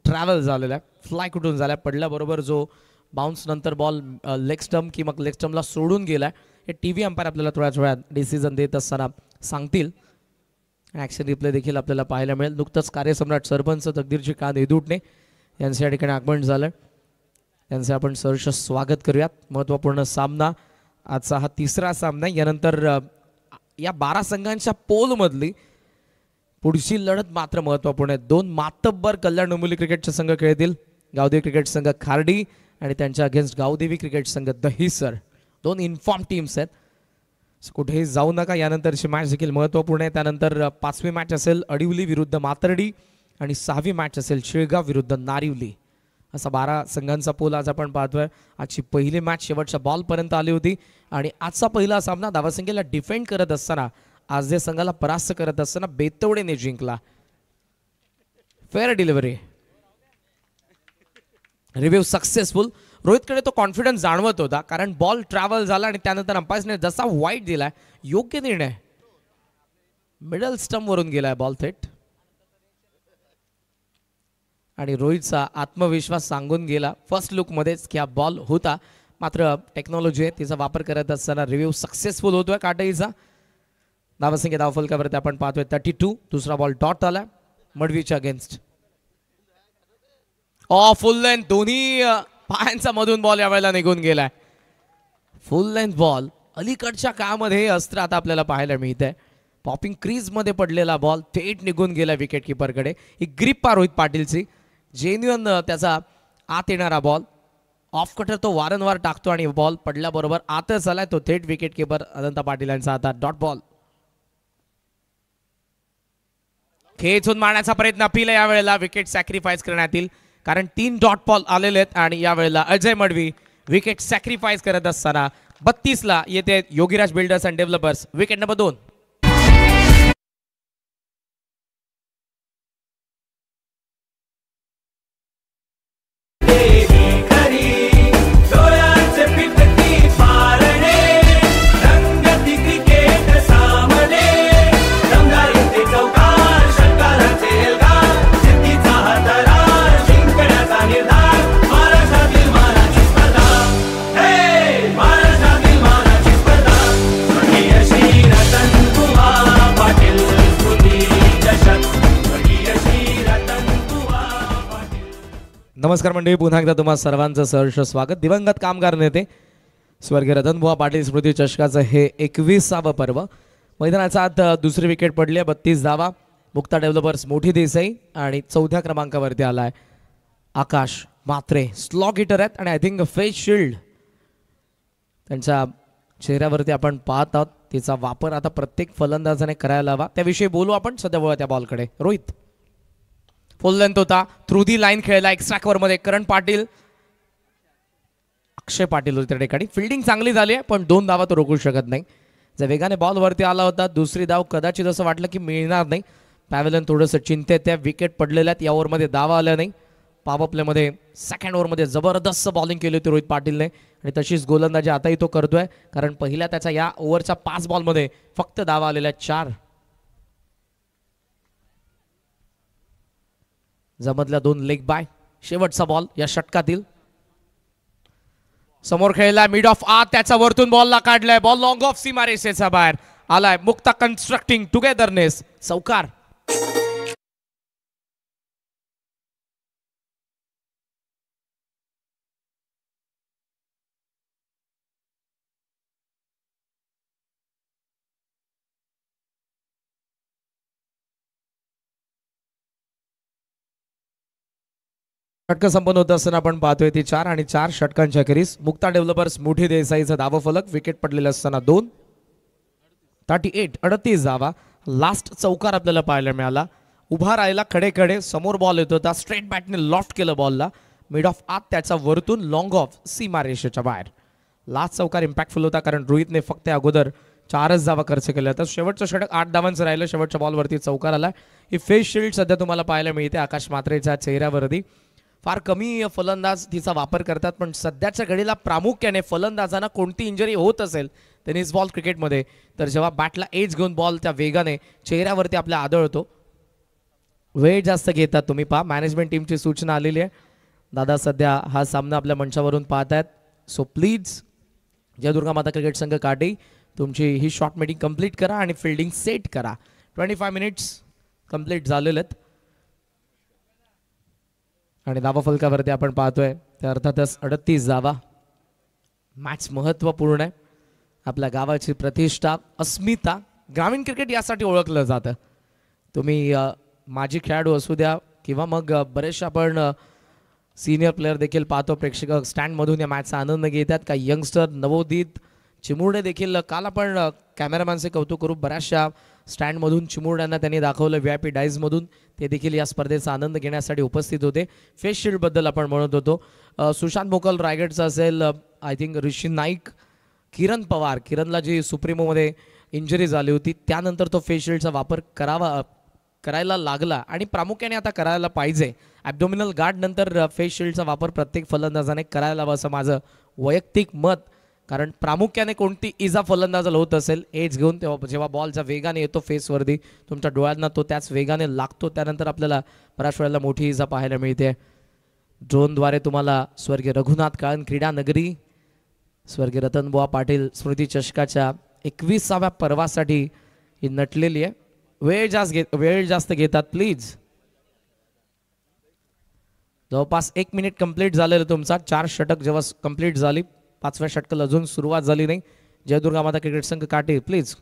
ट्रॅव्हल झालेला आहे, फ्लाय कुठून झाला, पडल्याबरोबर जो बाउन्स नंतर बॉल लेग स्टंप किंवा लेग स्टंपला सोडून गेलाय हे TV अंपायर आपल्याला थोड्याच वेळात डिसिजन देत असताना सांगतील. ॲक्शन रिप्ले देखील आपल्याला पाहायला मिळेल. नुकतंच कार्यसम्राट सरपंच तकदीरजी कान एदुटणे यांच्या ठिकाणी आगमन झालं. त्यांचे आपण सहर्ष स्वागत करूयात. महत्त्वपूर्ण सामना आजचा हा 3रा सामना. यानंतर या 12 संघांच्या पोलमधली पुढची लढत मात्र महत्त्वपूर्ण आहे. 2 मातब्बर कल्याण डोंबिवली क्रिकेटचे संघ खेळतील. गावदेवी क्रिकेट संघ खार्डी आणि त्यांच्या अगेन्स्ट गावदेवी क्रिकेट संघ दहिसर. 2 इन्फॉर्म टीम्स आहेत. कुठेही जाऊ नका. यानंतरची मॅच देखील महत्त्वपूर्ण आहे. त्यानंतर 5वी मॅच असेल अडिवली विरुद्ध मातर्डी आणि 6वी मॅच असेल शिळगाव विरुद्ध नारिवली. असा 12 संघांचा पोल आज आपण पाहतोय. आजची पहिली मॅच शेवटच्या बॉलपर्यंत आली होती आणि आजचा पहिला सामना धावासंख्येला डिफेंड करत असताना, आज जे संघाला परास्त करत असताना बेतवडेने जिंकला. Fair delivery, review successful. रोहितकडे तो कॉन्फिडन्स जाणवत होता कारण बॉल ट्रॅव्हल झाला आणि त्यानंतर अंपायर्सने जसा वाईट दिलाय योग्य निर्णय. मिडल स्टंप वरून गेलाय बॉल थेट आणि रोहितचा आत्मविश्वास सांगून गेला फर्स्ट लुकमध्येच की हा बॉल होता. मात्र टेक्नॉलॉजी आहे तिचा वापर करत असताना रिव्ह्यू सक्सेसफुल होतोय काटईचा. धावसंख्या धावफलकावरती आपण पाहतोय 32. दुसरा बॉल डॉट आला मडवीच्या अगेन्स्ट. फुल लेंथ, दोन्ही पायांचा मधून बॉल यावेळेला निघून गेलाय. फुल लेंथ बॉल. अलीकडच्या काळामध्ये अस्त्र आता आपल्याला पाहायला मिळतंय. पॉपिंग क्रीज मध्ये पडलेला बॉल थेट निघून गेला विकेट किपरकडे. ही ग्रिप रोहित पाटीलची जेन्युअन त्याचा आत येणारा बॉल. ऑफ कटर तो वारंवार टाकतो आणि बॉल पडल्याबरोबर आतच आलाय तो थेट विकेट किपर अनंत पाटील यांचा हातात. Dot ball. खेचून मारण्याचा प्रयत्न अपील आहे यावेळेला. विकेट सॅक्रिफाईस करण्यात येईल कारण 3 डॉट बॉल आलेले आहेत आणि यावेळेला अजय मडवी विकेट सॅक्रिफाईस करत असताना 32ला येते Yogiraj builders and developers. Wicket number 2. नमस्कार मंडळी, पुन्हा एकदा तुम्हा सर्वांचं सहर्ष स्वागत. दिवंगत कामगार नेते स्वर्गीय रतनबुवा पाटील स्मृती चषकाचं हे 21वे पर्व. मैदानाचा आत दुसरी विकेट पडली आहे. 32 धावा. मुक्ता डेव्हलपर्स मोठी देसाई आणि 4थ्या क्रमांकावरती आलाय आकाश मात्रे. स्लॉग हिटर आहेत आणि आय थिंक फेस शिल्ड त्यांच्या चेहऱ्यावरती आपण पाहत आहोत. तिचा वापर आता प्रत्येक फलंदाजाने करायला हवा. त्याविषयी बोलू आपण. सध्या वळा त्या बॉलकडे. रोहित फुल लेंथ होता, थ्रू दी लाईन खेळला एक्स्ट्रा कव्हर मध्ये. करण पाटील, अक्षय पाटील होते त्या ठिकाणी. फिल्डिंग चांगली झाली आहे पण 2 धावा तो रोखू शकत नाही. जर वेगाने बॉल वरती आला होता, दुसरी धाव कदाचित असं वाटलं की मिळणार नाही. पॅव्हलियन थोडंसं चिंतेत, त्या विकेट पडलेल्या या ओव्हरमध्ये धावा आल्या नाही. पॉवर प्लेमध्ये सेकंड ओव्हरमध्ये जबरदस्त बॉलिंग केली होती रोहित पाटीलने आणि तशीच गोलंदाजी आताही तो करतोय, कारण पहिल्या त्याच्या या ओव्हरच्या 5 बॉलमध्ये फक्त धावा आलेल्या 4. जमतल्या 2 लेग बाय. शेवटचा बॉल या षटकातील. समोर खेळला मिड ऑफ आत, त्याचा वरतून बॉलला काढलाय. बॉल लॉंग ऑफ सीमारेषेचा बाहेर आलाय. मुक्ता कन्स्ट्रक्टिंग टुगेदरनेस चौकार. षटक संपन्न होत असताना आपण पाहतोय ती 4 आणि 4 षटकांच्या अखेरीस मुक्ता डेव्हलपर्स मोठी देसाईचा धावा फलक. विकेट पडलेला असताना 2. 38 धावा. लास्ट चौकार आपल्याला पाहायला मिळाला. उभा राहिला खडे समोर बॉल येत होता, स्ट्रेट बॅटने लॉफ्ट केलं बॉलला. मिड ऑफ आत, त्याचा वरतून लॉंग ऑफ सीमारेषेच्या बाहेर. लास्ट चौकार इम्पॅक्टफुल होता कारण रोहितने फक्त अगोदर 4च धावा खर्च केल्या होत्या. शेवटचं षटक 8 धावांचं राहिलं. शेवटच्या बॉलवरती चौकार आला. ही फेस शिल्ड सध्या तुम्हाला पाहायला मिळते आकाश मात्रेच्या चेहऱ्यावरती. फार कमी फलंदाज तिचा वापर करतात, पण सध्याच्या घडीला प्रामुख्याने फलंदाजांना कोणती इंजरी होत असेल टेनिस बॉल क्रिकेटमध्ये तर जेव्हा बॅटला एज घेऊन बॉल त्या वेगाने चेहऱ्यावरती आपल्या आदळतो. वेळ जास्त घेतात तुम्ही पहा. मॅनेजमेंट टीमची सूचना आलेली आहे. दादा सध्या हा सामना आपल्या मंचावरून पाहतायत, सो प्लीज जयदुर्गा माता क्रिकेट संघ काटे तुमची ही शॉर्ट मीटिंग कंप्लीट करा आणि फिल्डिंग सेट करा. 25 मिनिट्स कंप्लीट झालेले आहेत आणि धावा फलकावरती आपण पाहतोय ते अर्थातच 38 धावा. मॅच महत्त्वपूर्ण आहे. आपल्या गावाची प्रतिष्ठा, अस्मिता, ग्रामीण क्रिकेट यासाठी ओळखलं जातं. तुम्ही माजी खेळाडू असू द्या किंवा मग बरेचसे आपण सिनियर प्लेयर देखील पाहतो. प्रेक्षक स्टँडमधून या मॅचचा आनंद घेतात. काही यंगस्टर, नवोदित, चिमुरडे देखील. काल आपण कॅमेरामॅनचे कौतुक करू, बऱ्याचशा स्टँडमधून चिमुरड्यांना त्यांनी दाखवलं VIP डाईजमधून. ते देखील या स्पर्धेचा आनंद घेण्यासाठी उपस्थित होते. फेस शिल्डबद्दल आपण म्हणत होतो. सुशांत मोकल रायगडचा असेल, आय थिंक ऋषी नाईक, किरण पवार. किरणला जी सुप्रीमोमध्ये इंजरी झाली होती त्यानंतर तो फेस शिल्डचा वापर करायला लागला आणि प्रामुख्याने आता करायला पाहिजे. ॲब्डोमिनल गार्ड नंतर फेस शिल्डचा वापर प्रत्येक फलंदाजाने करायला हवा असं माझं वैयक्तिक मत. कारण प्रामुख्याने कोणती इजा फलंदाजाला होत असेल एज घेऊन, तेव्हा जेव्हा बॉलचा वेगाने येतो फेसवरती तुमच्या डोळ्यांना तो त्याच वेगाने लागतो, त्यानंतर आपल्याला बऱ्याच वेळेला मोठी इजा पाहायला मिळते. ड्रोनद्वारे तुम्हाला स्वर्गीय रघुनाथ काळन क्रीडा नगरी, स्वर्गीय रतनबुवा पाटील स्मृती चषकाच्या 21व्या पर्वासाठी ही नटलेली आहे. वेळ जास्त घेतात प्लीज. जवळपास 1 मिनिट कंप्लीट झालेलं तुमचा. 4 षटक जेव्हा कंप्लीट झाली, 5व्या षटकाला अजून सुरुवात झाली नाही. जयदुर्गा माता क्रिकेट संघ काटे प्लीज.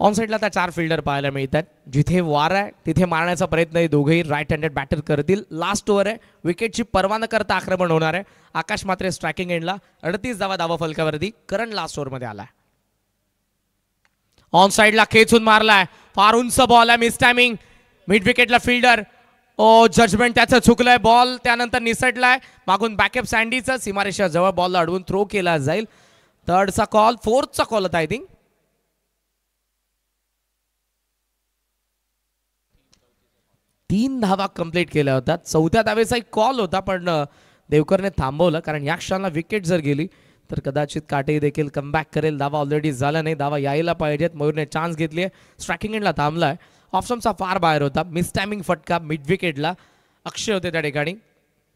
ऑन साईडला त्या 4 फिल्डर पाहायला मिळतात. जिथे वार आहे तिथे मारण्याचा प्रयत्न दोघेही राईट हँडेड बॅटर करतील. लास्ट ओव्हर आहे, विकेटची पर्वा न करता आक्रमण होणार आहे. आकाश मात्रे स्ट्रायकिंग एंडला. 38 धावा फलकावरती. करण लास्ट ओव्हरमध्ये आलाय. ऑन साईडला खेचून मारलाय, फार उंच बॉल आहे, मिस टायमिंग. मिड विकेटला फिल्डर, ओ जजमेंट त्याचं चुकलंय. बॉल त्यानंतर निसटलाय. मागून बॅकअप सँडीचा सीमारेषा जवळ बॉलला अडवून थ्रो केला जाईल. 3rdचा कॉल, 4thचा कॉल होता आय थिंक. तीन धावा कंप्लीट केल्या होत्या. 4थ्या धावेचा एक कॉल होता पण देवकरने थांबवलं, कारण या क्षणाला विकेट जर गेली तर कदाचित काटे देखील कमबॅक करेल. धावा ऑलरेडी झाला नाही, धावा यायला पाहिजेत. मयूरने चान्स घेतली आहे, स्ट्रायकिंग एंडला थांबलाय. ऑप्शनचा फार बाहेर होता. मिस टायमिंग फटका मिड विकेटला. अक्षय होते त्या ठिकाणी,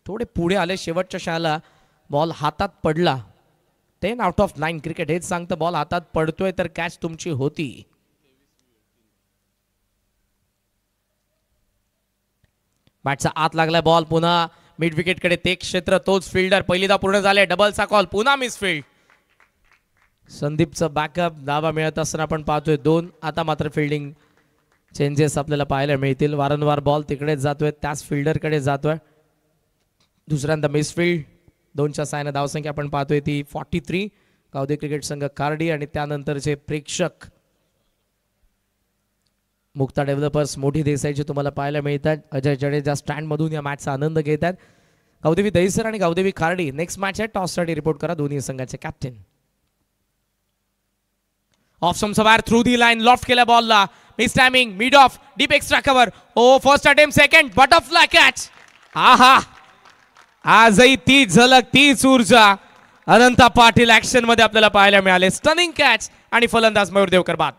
थोडे पुढे आले. शेवटच्या क्षणाला बॉल हातात पडला. 10 आउट ऑफ 9 क्रिकेट हेच सांगतं. बॉल हातात पडतोय तर कॅच तुमची होती. बॅटचा आत लागलाय बॉल. पुन्हा मिड विकेटकडे ते क्षेत्र, तोच फिल्डर. पहिली धाव पूर्ण झाले. डबलचा कॉल, पुन्हा मिसफील्ड. संदीपचं बॅकअप. धावा मिळत असताना आपण पाहतोय 2. आता मात्र फिल्डिंग चेंजेस आपल्याला पाहायला मिळतील. वारंवार बॉल तिकडेच जातोय, त्याच फिल्डरकडे जातोय. दुसऱ्यांदा मिसफील्ड. 2च्या साहाय्याने धावसंख्या आपण पाहतोय ती 43. गावदे क्रिकेट संघ कार्डी आणि त्यानंतरचे प्रेक्षक मुक्ता डेव्हलपर्स मोठी देसाईची तुम्हाला पाहायला मिळतात. अजय जडेजा स्टँड मधून या मॅचचा आनंद घेत आहेत. गावदेवी दहिसर आणि गावदेवी खार्डी नेक्स्ट मॅच आहे. टॉससाठी रिपोर्ट करा दोन्ही संघाचे कॅप्टन. ऑफ स्टंपचा बाहेर थ्रू दी लाईन लॉफ्ट केल्या बॉलला. Miss timing mid off deep extra cover. Oh first attempt second butterfly catch. आहा आजही तीच झलक तीच ऊर्जा अनंता पाटील ऍक्शन मध्ये आपल्याला पाहायला मिळाले. स्टनिंग कॅच आणि फलंदाज मयूर देवकर बाद.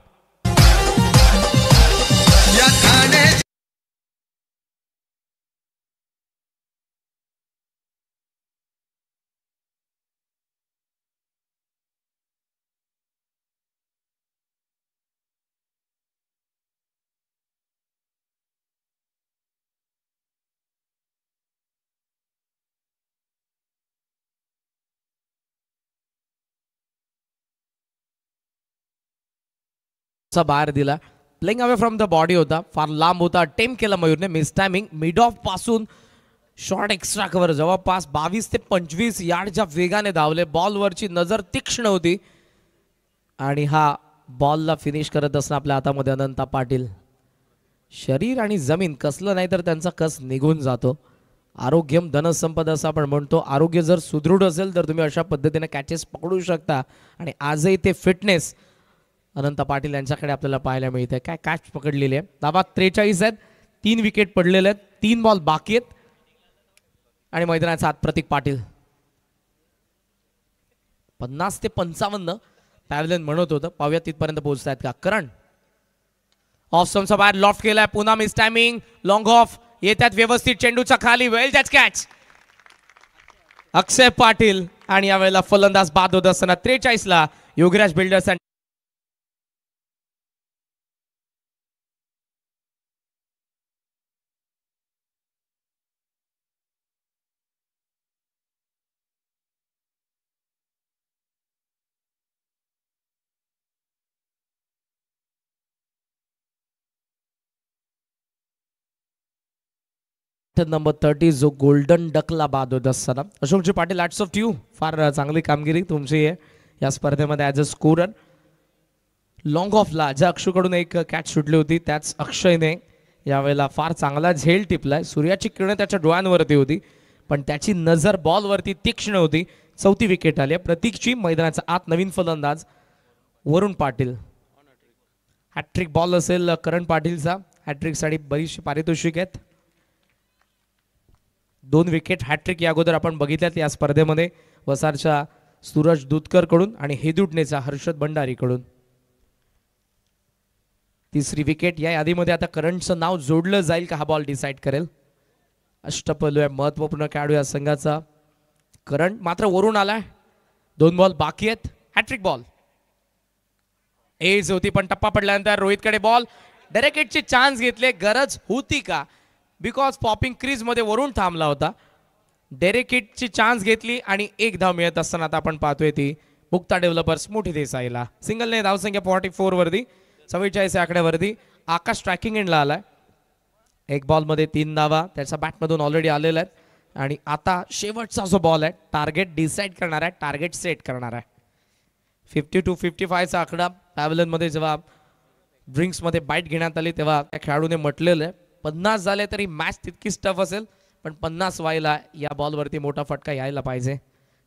बाहेर दिला. Playing away from the body होता. फार लांब होता. अटेम्प्ट केला मयूरने. मिस टायमिंग मिड ऑफ पासून शॉर्ट एक्स्ट्रा कव्हर. जवळपास 22 ते 25 यार्डच्या वेगाने धावले. बॉलवरची नजर तीक्ष्ण होती आणि हा बॉलला फिनिश करत असणं आपल्या हातामध्ये अनंता पाटील. शरीर आणि जमीन कसलं नाही तर त्यांचा कस निघून जातो. आरोग्यम धनसंपदा असं आपण म्हणतो. आरोग्य जर सुदृढ असेल तर तुम्ही अशा पद्धतीने कॅचेस पकडू शकता आणि आजही ते फिटनेस अनंता पाटील यांच्याकडे आपल्याला पाहायला मिळते. काय कॅच पकडलेली आहे. धावा 43 आहेत. 3 विकेट पडलेले आहेत. 3 बॉल बाकी आहेत आणि मैदानाचा आत प्रतीक पाटील. 50 ते 55 पॅव्हलियन म्हणत होतं. पाहूया तिथपर्यंत पोहोचतायत का. करण ऑफ स्टंपचा बाहेर लॉफ्ट केलाय. पुन्हा मिस टायमिंग लॉंग ऑफ येतात व्यवस्थित चेंडूच्या खाली. वेल टच कॅच अक्षय पाटील आणि यावेळेला फलंदाज बाद होत असताना 43 ला योगीराज बिल्डर्स नंबर 30 जो गोल्डन डकला बाद होत असताना. Ashokji Patil hats off you. फार चांगली कामगिरी तुमची आहे या स्पर्धेमध्ये ॲज अ स्कोरर. लॉंग ऑफला ज्या अक्षूकडून एक कॅच सुटली होती त्याच अक्षयने यावेळेला फार चांगला झेल टिपलाय. सूर्याची किरण त्याच्या डोळ्यांवरती होती पण त्याची नजर बॉलवरती तीक्ष्ण होती. 4थी विकेट आली. प्रतीकची मैदानाचा आत नवीन फलंदाज वरुण पाटील. हॅट्रिक बॉल असेल करण पाटीलचा. हॅट्रिकसाठी बरीचशी पारितोषिक आहेत. 2 विकेट हॅट्रिक या अगोदर आपण बघितल्यात या स्पर्धेमध्ये. वसारच्या सूरज दूधकर कडून आणि हेदुटनेचा हर्षद भंडारी कडून. 3री विकेट या यादीमध्ये आता करंटचं नाव जोडलं जाईल का हा बॉल डिसाइड करेल. अष्टपैलू आहे महत्वपूर्ण खेळाडू या संघाचा. करंट मात्र वरून आलाय. 2 बॉल बाकी आहेत. हॅट्रिक बॉल एज होती पण टप्पा पडल्यानंतर रोहितकडे बॉल. डायरेक्ट हिटची चान्स घेतले. गरज होती का बिकॉज पॉपिंग क्रीज मध्ये वरून थांबला होता. डेरेक हिटची चान्स घेतली आणि 1 धाव मिळत असताना आता आपण पाहतोय ती मुक्ता डेव्हलपर्स मोठी देसाईला. सिंगलने धावसंख्या 44 वरती 44 आकड्यावरती. आकाश ट्रॅकिंग एंडला आलाय. 1 बॉलमध्ये 3 धावा त्याच्या बॅटमधून ऑलरेडी आलेल्या आहेत आणि आता शेवटचा जो बॉल आहे टार्गेट डिसाइड करणार आहे. टार्गेट सेट करणार आहे. 52-55चा आकडा पॅव्हलियनमध्ये जेव्हा ड्रिंक्समध्ये बाईट घेण्यात आली तेव्हा त्या खेळाडूने म्हटलेलं आहे 50 झाले तरी मॅच तितकीच टफ असेल पण 50 व्हायला या बॉलवरती मोठा फटका यायला पाहिजे.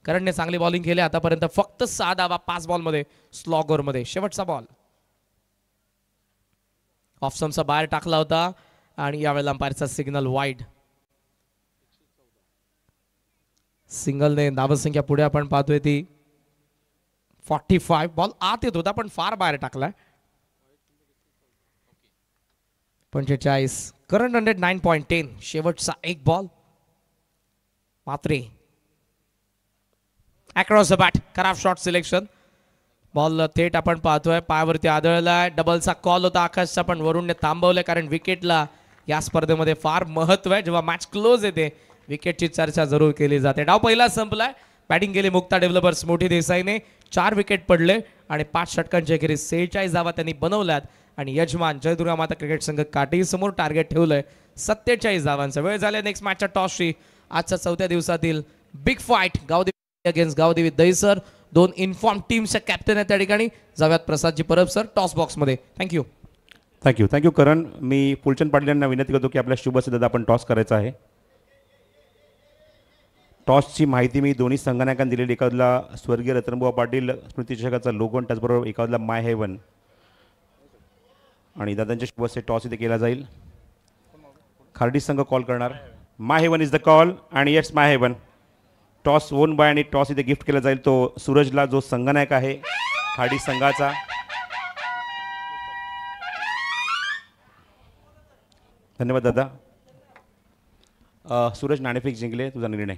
करणने चांगली बॉलिंग केली आतापर्यंत. फक्त 6 धावा 5 बॉलमध्ये स्लॉग ओव्हरमध्ये. शेवटचा बॉल ऑफ स्टंपचा बाहेर टाकला होता आणि यावेळेला अंपायरचा सिग्नल वाईड. सिंगलने धावसंख्या पुढे आपण पाहतोय ती 45. बॉल आत येत होता पण फार बाहेर टाकलाय. 45. करंट 109.10. शेवटचा 1 बॉल मात्रे अक्रॉस द बॅट. खराब शॉट सिलेक्शन. बॉल थेट आपण पाहतोय पायावरती आदळलाय. डबलचा कॉल होता आकाशचा पण वरुणने थांबवलंय कारण विकेटला या स्पर्धेमध्ये फार महत्व आहे. जेव्हा मॅच क्लोज येते विकेटची चर्चा जरूर केली जाते. डाव पहिला संपलाय. बॅटिंग केली मुक्ता डेव्हलपर्स मोठी देसाईने. 4 विकेट पडले आणि 5 षटकांच्या अखेरीस 46 धावा त्यांनी बनवल्यात आणि यजमान जयदुर्गा माता क्रिकेट संघ काठी समोर टार्गेट ठेवलंय 47 धावांचा. वेळ झाला नेक्स्ट मॅचच्या टॉसची. आजच्या 4थ्या दिवसातील big fight Gavdevi against Gavdevi Dahisar. 2 in form टीमच्या कॅप्टन आहेत त्या ठिकाणी. जाऊयात Prasadji Parab sir toss box मध्ये. थँक्यू. थँक्यू करण. मी फुलचंद पाटील यांना विनंती करतो की आपल्या शुभ असते दादा आपण टॉस करायचा आहे. टॉसची माहिती मी दोन्ही संघनायकांनी दिलेली. एखादला स्वर्गीय रतनबुवा पाटील स्मृती चषकाचा लोगो आणि त्याचबरोबर एखादला माय हेवन. आणि दादांच्या शुभ असते टॉस इथे केला जाईल. खार्डी संघ कॉल करणार. माय हेवन इज द कॉल आणि येट्स माय हेवन. टॉस वोन बाय आणि टॉस इथे गिफ्ट केला जाईल तो सूरजला जो संघनायक आहे खार्डी संघाचा. धन्यवाद दादा. सूरज नाणेफेक जिंकले, तुझा निर्णय.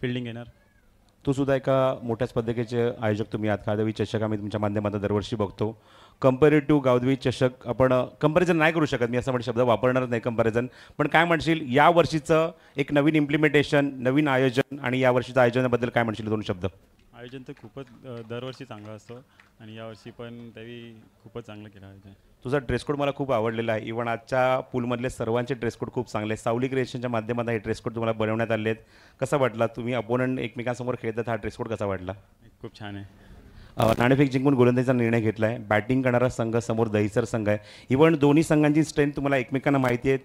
फिल्डिंग येणार. तू सुद्धा एका मोठ्या स्पर्धेचे आयोजक तुम्ही आहात. गावदेवी चषक आम्ही तुमच्या माध्यमातून दरवर्षी बघतो. कंपेरेटिव्ह गावदेवी चषक आपण कंपॅरिझन नाही करू शकत, मी असं म्हणजे शब्द वापरणारच नाही कंपॅरिझन. पण काय म्हणशील या वर्षीचं एक नवीन इम्प्लिमेंटेशन, नवीन आयोजन आणि या वर्षीच्या आयोजनाबद्दल काय म्हणशील दोन शब्द. आयोजन तर खूपच दरवर्षी चांगलं असतं आणि यावर्षी पण त्यांनी खूपच चांगलं केलं आयोजन. तुझा ड्रेस कोड मला खूप आवडलेला आहे. इव्हन आजच्या पूलमधले सर्वांचे ड्रेस कोड खूप चांगले आहेत. सावली क्रिएशनच्या माध्यमातून हे ड्रेस कोड तुम्हाला बनवण्यात आले आहेत. कसा वाटला तुम्ही अपोनंट एकमेकांसमोर खेळतात, हा ड्रेस कोड कसा वाटला. खूप छान आहे. नाणेफेक जिंकून गोलंदाजीचा निर्णय घेतला आहे. बॅटिंग करणारा संघ समोर दहिसर संघ आहे. इव्हन दोन्ही संघांची स्ट्रेंथ तुम्हाला एकमेकांना माहिती आहेत.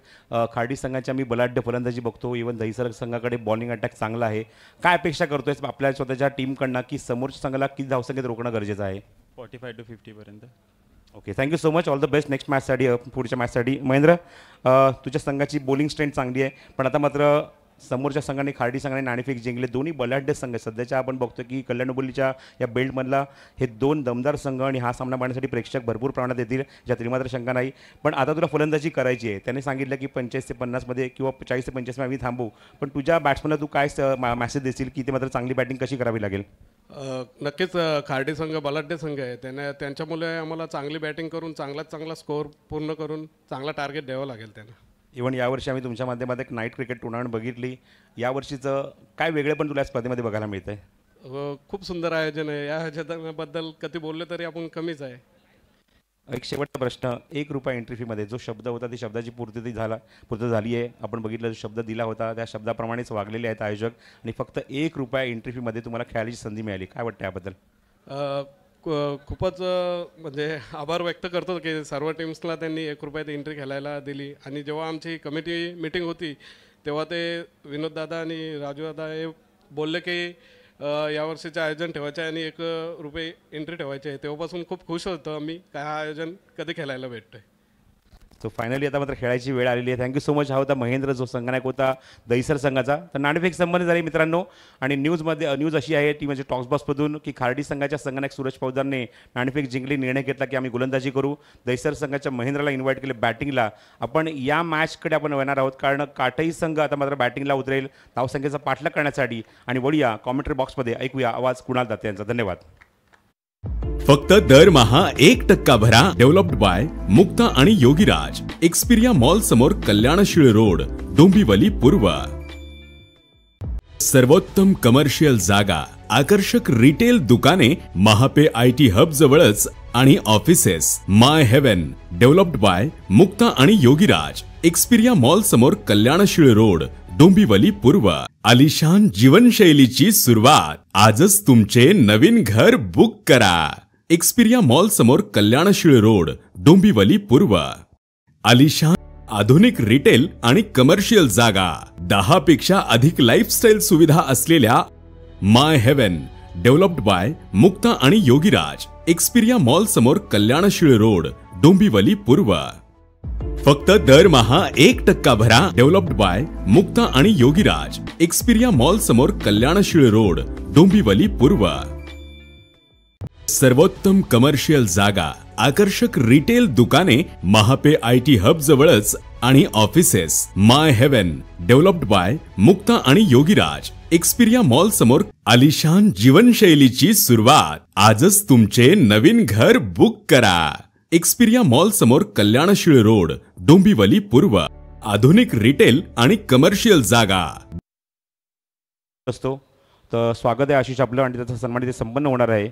खार्डी संघाची आम्ही बलाढ्य फलंदाजी बघतो. इव्हन दहिसर संघाकडे बॉलिंग अटॅक चांगला आहे. काय अपेक्षा करतोय आपल्या स्वतःच्या टीमकडनं की समोरच्या संघाला किती धावसंख्येत रोखणं गरजेचं आहे. 45 to 50 पर्यंत. Okay, thank you so much. All the best next मॅचसाठी, पुढच्या मॅचसाठी. महेंद्र, तुझ्या संघाची बॉलिंग स्ट्रेंथ चांगली आहे, पण आता मात्र समोरच्या संघाने खार्डी संघाने नाणेफेक जिंकले. दोन्ही बलाढ्य संघ आहेत. सध्याच्या आपण बघतो की कल्याण डोंबिवलीच्या या बेल्टमधला हे दोन दमदार संघ आणि हा सामना पाहण्यासाठी प्रेक्षक भरपूर प्रमाणात येतील, ज्यात मात्र शंका नाही. पण आता तुला फलंदाजी करायची आहे. त्याने सांगितलं की 45 ते 50 मध्ये किंवा 40 ते 45 मध्ये आम्ही थांबू. पण तुझ्या बॅट्समनला तू काय मॅसेज देशील की ते मात्र चांगली बॅटिंग कशी करावी लागेल. नक्कीच खार्डी संघ बलाढ्य संघ आहे. त्यांच्यामुळे आम्हाला चांगली बॅटिंग करून चांगला स्कोअर पूर्ण करून चांगला टार्गेट द्यावं लागेल त्यांना. इव्हन यावर्षी आम्ही तुमच्या माध्यमात एक नाईट क्रिकेट टुर्नामेंट बघितली. यावर्षीचं काय वेगळे पण तुला या स्पर्धेमध्ये बघायला मिळतं आहे. खूप सुंदर आयोजन आहे. या आयोजनाबद्दल कधी बोलले तरी आपण कमीच आहे. एक शेवटचा प्रश्न. ₹1 एंट्री फीमध्ये जो शब्द होता ती शब्दाची पूर्ती झाली आहे. आपण बघितलं जो शब्द दिला होता त्या शब्दाप्रमाणेच वागलेले आहेत आयोजक आणि फक्त ₹1 एंट्री फीमध्ये तुम्हाला खेळायची संधी मिळाली. काय वाटतं याबद्दल. खूपच म्हणजे आभार व्यक्त करतो की सर्व टीम्सला त्यांनी ₹1 एंट्री खेळायला दिली. आणि जेव्हा आमची कमिटी मीटिंग होती तेव्हा ते विनोददादा आणि राजूदादा हे बोलले की यावर्षीचं आयोजन ठेवायचं आहे आणि ₹1 एंट्री ठेवायची आहे. तेव्हापासून खूप खुश होतो आम्ही काय हा आयोजन कधी खेळायला भेटतं आहे. सो फायनली आता मात्र खेळायची वेळ आलेली आहे. Thank you so much. हा होता महेंद्र जो संघनायक होता दहिसर संघाचा. तर नाणेफेक संबंध झाली मित्रांनो. आणि न्यूज अशी आहे ती म्हणजे टॉक्सबॉक्समधून की खार्डी संघाच्या संघनायक सूरज पौदारने नाणेफेक जिंकली. निर्णय घेतला की आम्ही गोलंदाजी करू. दहिसर संघाच्या महेंद्रला इन्व्हाइट केले बॅटिंगला. आपण या मॅचकडे आपण येणार आहोत कारण काटई संघ आता मात्र बॅटिंगला उतरेल धावसंख्येचा पाठलाग करण्यासाठी. आणि वळूया कॉमेंट्री बॉक्समध्ये, ऐकूया आवाज कुणाल दाते यांचा. धन्यवाद. फक्त दरमहा 1% भरा. डेव्हलप्ड बाय मुक्ता आणि योगीराज. एक्सपिरिया मॉल समोर कल्याणशीळ रोड, डोंबिवली पूर्व. सर्वोत्तम कमर्शियल जागा, आकर्षक रिटेल दुकाने महापे IT हब जवळच आणि ऑफिसेस. माय हेवन. डेव्हलप्ड बाय मुक्ता आणि योगीराज. एक्सपिरिया मॉल समोर कल्याणशीळ रोड, डोंबिवली पूर्व. आलिशान जीवनशैलीची सुरुवात. आजच तुमचे नवीन घर बुक करा. एक्सपिरिया मॉल समोर कल्याणशीळ रोड, डोंबिवली पूर्व. आलिशान आधुनिक रिटेल आणि कमर्शियल जागा, 10 पेक्षा अधिक लाईफस्टाईल सुविधा असलेल्या माय हेवन. डेव्हलप्ड बाय मुक्ता आणि योगीराज. एक्सपिरिया मॉल समोर कल्याणशीळ रोड, डोंबिवली पूर्व. फक्त दरमहा 1% भरा. डेव्हलप्ड बाय मुक्ता आणि योगीराज. एक्सपिरिया मॉल समोर कल्याणशीळ रोड, डोंबिवली पूर्व. सर्वोत्तम कमर्शियल जागा, आकर्षक रिटेल दुकाने महापे IT हब जवळच आणि ऑफिसेस. माय हेवन. डेव्हलप्ड बाय मुक्ता आणि योगीराज. एक्सपिरिया मॉल समोर आलिशान जीवनशैलीची सुरुवात. आजच तुमचे नवीन घर बुक करा. एक्सपिरिया मॉल समोर कल्याणशीळ रोड, डोंबिवली पूर्व. आधुनिक रिटेल आणि कमर्शियल जागा असतो. तर स्वागत आहे आशिष आपलं आणि त्याचा सन्मान इथे संपन्न होणार आहे.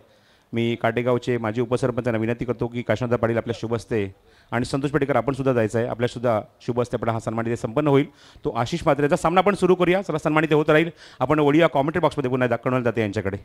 मी काटेगावचे माजी उपसरपंचांना विनंती करतो की काशीनाथ पाटील आपल्या शुभ हस्ते आणि संतोष पेटेकर आपण सुद्धा जायचं आहे. आपल्या सुद्धा शुभ हस्ते आपला हा सन्मान इथे संपन्न होईल. तो आशिष मात्रेचा सामना आपण सुरू करूया. चला, सन्मानित होत राहील. आपण वळूया कॉमेंट्री बॉक्समध्ये पुन्हा दाखवण्यात जाते यांच्याकडे.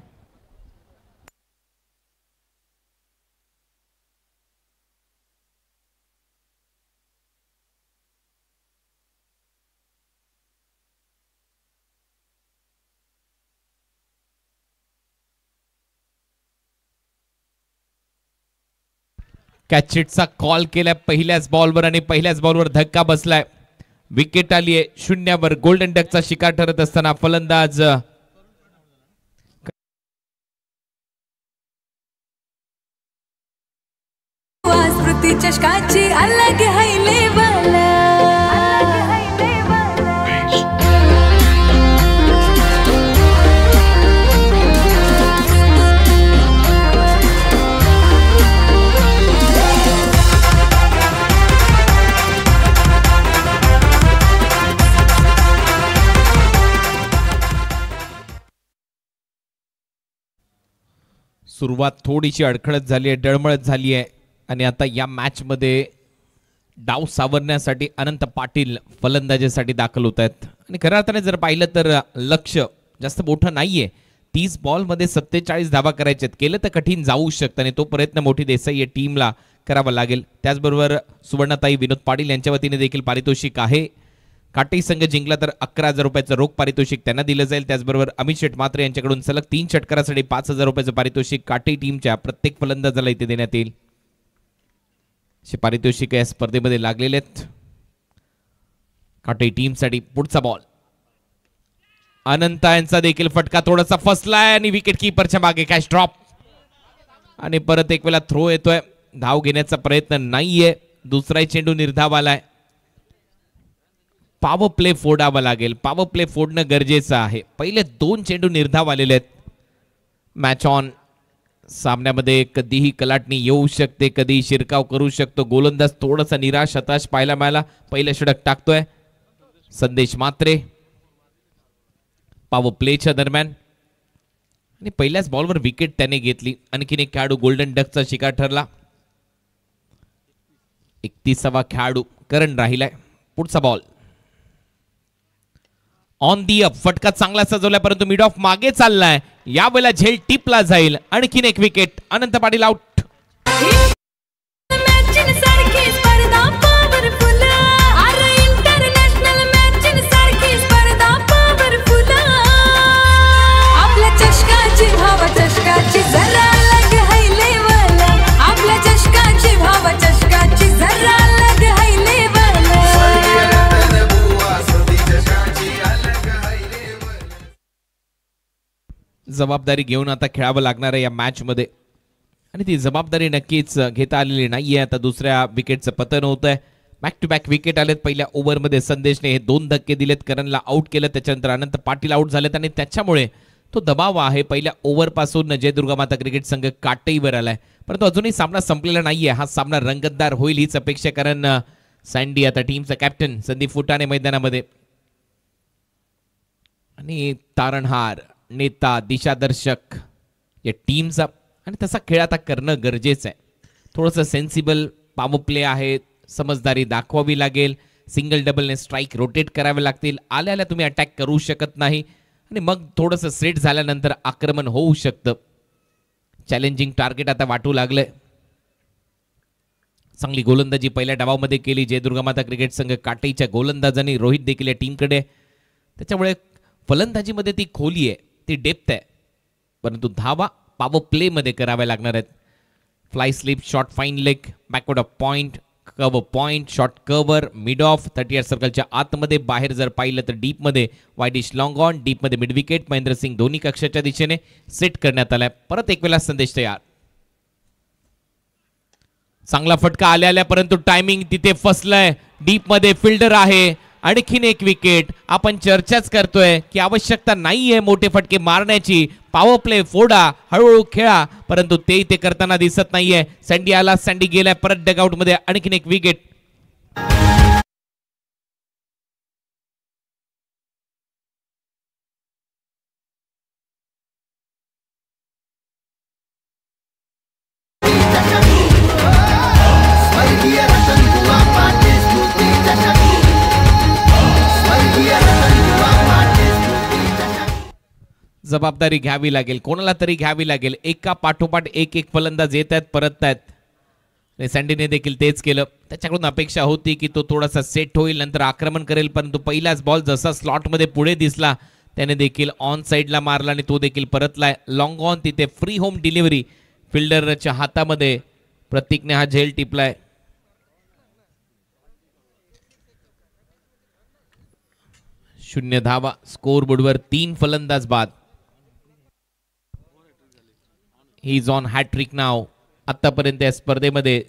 कॅचिटचा कॉल केलाय पहिल्याच बॉलवर आणि पहिल्याच बॉलवर धक्का बसलाय. विकेट आली आहे 0वर. गोल्डन डकचा शिकार ठरत असताना फलंदाज चषकाची अलग है लेवल. सुरुवात थोडीशी अडखळत झाली आहे, डळमळत झाली आहे आणि आता या मॅच मध्ये डाव सावरण्यासाठी अनंत पाटील फलंदाजीसाठी दाखल होत आहेत. आणि खऱ्या अर्थाने जर पाहिलं तर लक्ष जास्त मोठं नाहीये. 30 बॉलमध्ये 47 धावा करायचे आहेत. केलं तर कठीण जाऊ शकतं आणि तो प्रयत्न मोठी देसाई या टीमला करावा लागेल. त्याचबरोबर सुवर्णाताई विनोद पाटील यांच्या वतीने देखील पारितोषिक आहे. काटे संघ जिंकला तर 11,000 रुपयाचं रोख पारितोषिक त्यांना दिलं जाईल. त्याचबरोबर अमित शेठ मात्रे यांच्याकडून सलग 3 षटकारासाठी 5,000 रुपयाचं पारितोषिक काटे टीमच्या प्रत्येक फलंदाजाला इथे देण्यात येईल. असे पारितोषिक या स्पर्धेमध्ये लागलेले आहेत. काटे टीमसाठी पुढचा बॉल. अनंत यांचा देखील फटका थोडासा फसलाय आणि विकेट कीपरच्या मागे कॅच ड्रॉप आणि परत एक वेळा थ्रो येतोय. धाव घेण्याचा प्रयत्न नाहीये. दुसरा चेंडू निर्धाव आलाय. पॉवर प्ले फोडावा लागेल. पॉवर प्ले फोडणं गरजेचं आहे. पहिले 2 चेंडू निर्धाव आलेले आहेत. Match on. सामन्यामध्ये कधीही कलाटणी येऊ शकते, कधीही शिरकाव करू शकतो. गोलंदाज थोडासा निराश हताश पाहायला मिळाला. पहिलं षटक टाकतोय संदेश मात्रे पॉवर प्लेच्या दरम्यान आणि पहिल्याच बॉलवर विकेट त्याने घेतली. आणखीन एक खेळाडू गोल्डन डकचा शिकार ठरला. 31वा खेळाडू करण राहिलाय. पुढचा बॉल ऑन दी अप. फटका चांगला सजवलाय परंतु मिड ऑफ मागे चाललाय. यावेळेला झेल टिपला जाईल. आणखीन एक विकेट. अनंत पाटील आउट. जबाबदारी घेऊन आता खेळावं लागणार आहे या मॅच मध्ये आणि ती जबाबदारी नक्कीच घेता आलेली नाहीये. आता दुसऱ्या विकेटचं पतन होत आहे. बॅक टू बॅक विकेट आलेत. पहिल्या ओव्हरमध्ये संदेशने हे 2 धक्के दिलेत. करणला आउट केलं. त्याच्यानंतर अनंत पाटील आउट झालेत आणि त्याच्यामुळे तो दबाव आहे. पहिल्या ओव्हर पासून जय दुर्गा माता क्रिकेट संघ काटेईवर आलाय परंतु अजूनही सामना संपलेला नाहीये. हा सामना रंगतदार होईल हीच अपेक्षा. कारण सँडी आता टीमचा कॅप्टन संदीप फुटाणे मैदानामध्ये आणि तारणहार नेता दिशादर्शक या टीमचा आणि तसा खेळ आता करणं गरजेचं आहे. थोडंसं सेन्सिबल पॉवर प्ले आहे. समजदारी दाखवावी लागेल. सिंगल डबलने स्ट्राईक रोटेट करावे लागतील. आल्या तुम्ही अटॅक करू शकत नाही आणि मग थोडंसं सेट झाल्यानंतर आक्रमण होऊ शकतं. चॅलेंजिंग टार्गेट आता वाटू लागलंय. चांगली गोलंदाजी पहिल्या डावामध्ये केली जय दुर्गा माता क्रिकेट संघ काटेच्या गोलंदाजांनी. रोहित देखील या टीमकडे. त्याच्यामुळे फलंदाजीमध्ये ती खोली आहे, ती डेप्थ आहे परंतु धावा पॉवर प्ले मध्ये कराव्या लागणार आहेत. Fly slip, short fine leg, backward of point, cover point, short cover, mid of, 38 सर्कलच्या आतमध्ये. बाहेर जर पाहिलं तर डीप मध्ये वाईडिश लॉंग ऑन, डीप मध्ये मिड विकेट. महेंद्र सिंग धोनी कक्षाच्या दिशेने सेट करण्यात आलाय. परत एक वेळा संदेश तयार. चांगला फटका आल्या परंतु टायमिंग तिथे फसलाय. डीप मध्ये फिल्डर आहे. आणखीन एक विकेट. आपण चर्चाच करतोय की आवश्यकता नाहीये मोठे फटके मारण्याची. पॉवर प्ले फोडा, हळूहळू खेळा परंतु ते इथे करताना दिसत नाहीये. सँडी आला, सँडी गेलाय परत डगआउट मध्ये. आणखीन एक विकेट. जबाबदारी घ्यावी लागेल, कोणाला तरी घ्यावी लागेल. एका पाठोपाठ एक फलंदाज येत आहेत, परत आहेत. सँडीने देखील तेच केलं. त्याच्याकडून अपेक्षा होती की तो थोडासा सेट होईल, नंतर आक्रमण करेल परंतु पहिलाच बॉल जसा स्लॉटमध्ये पुढे दिसला त्याने देखील ऑन साईडला मारला आणि तो देखील परतलाय. लॉंग ऑन, तिथे फ्री होम डिलिव्हरी फिल्डरच्या हातामध्ये प्रतीकने हा झेल टिपलाय. शून्य धावा. स्कोर बोर्डवर 3 फलंदाज बाद. ही इज ऑन हॅट्रिक नाव. आतापर्यंत या स्पर्धेमध्ये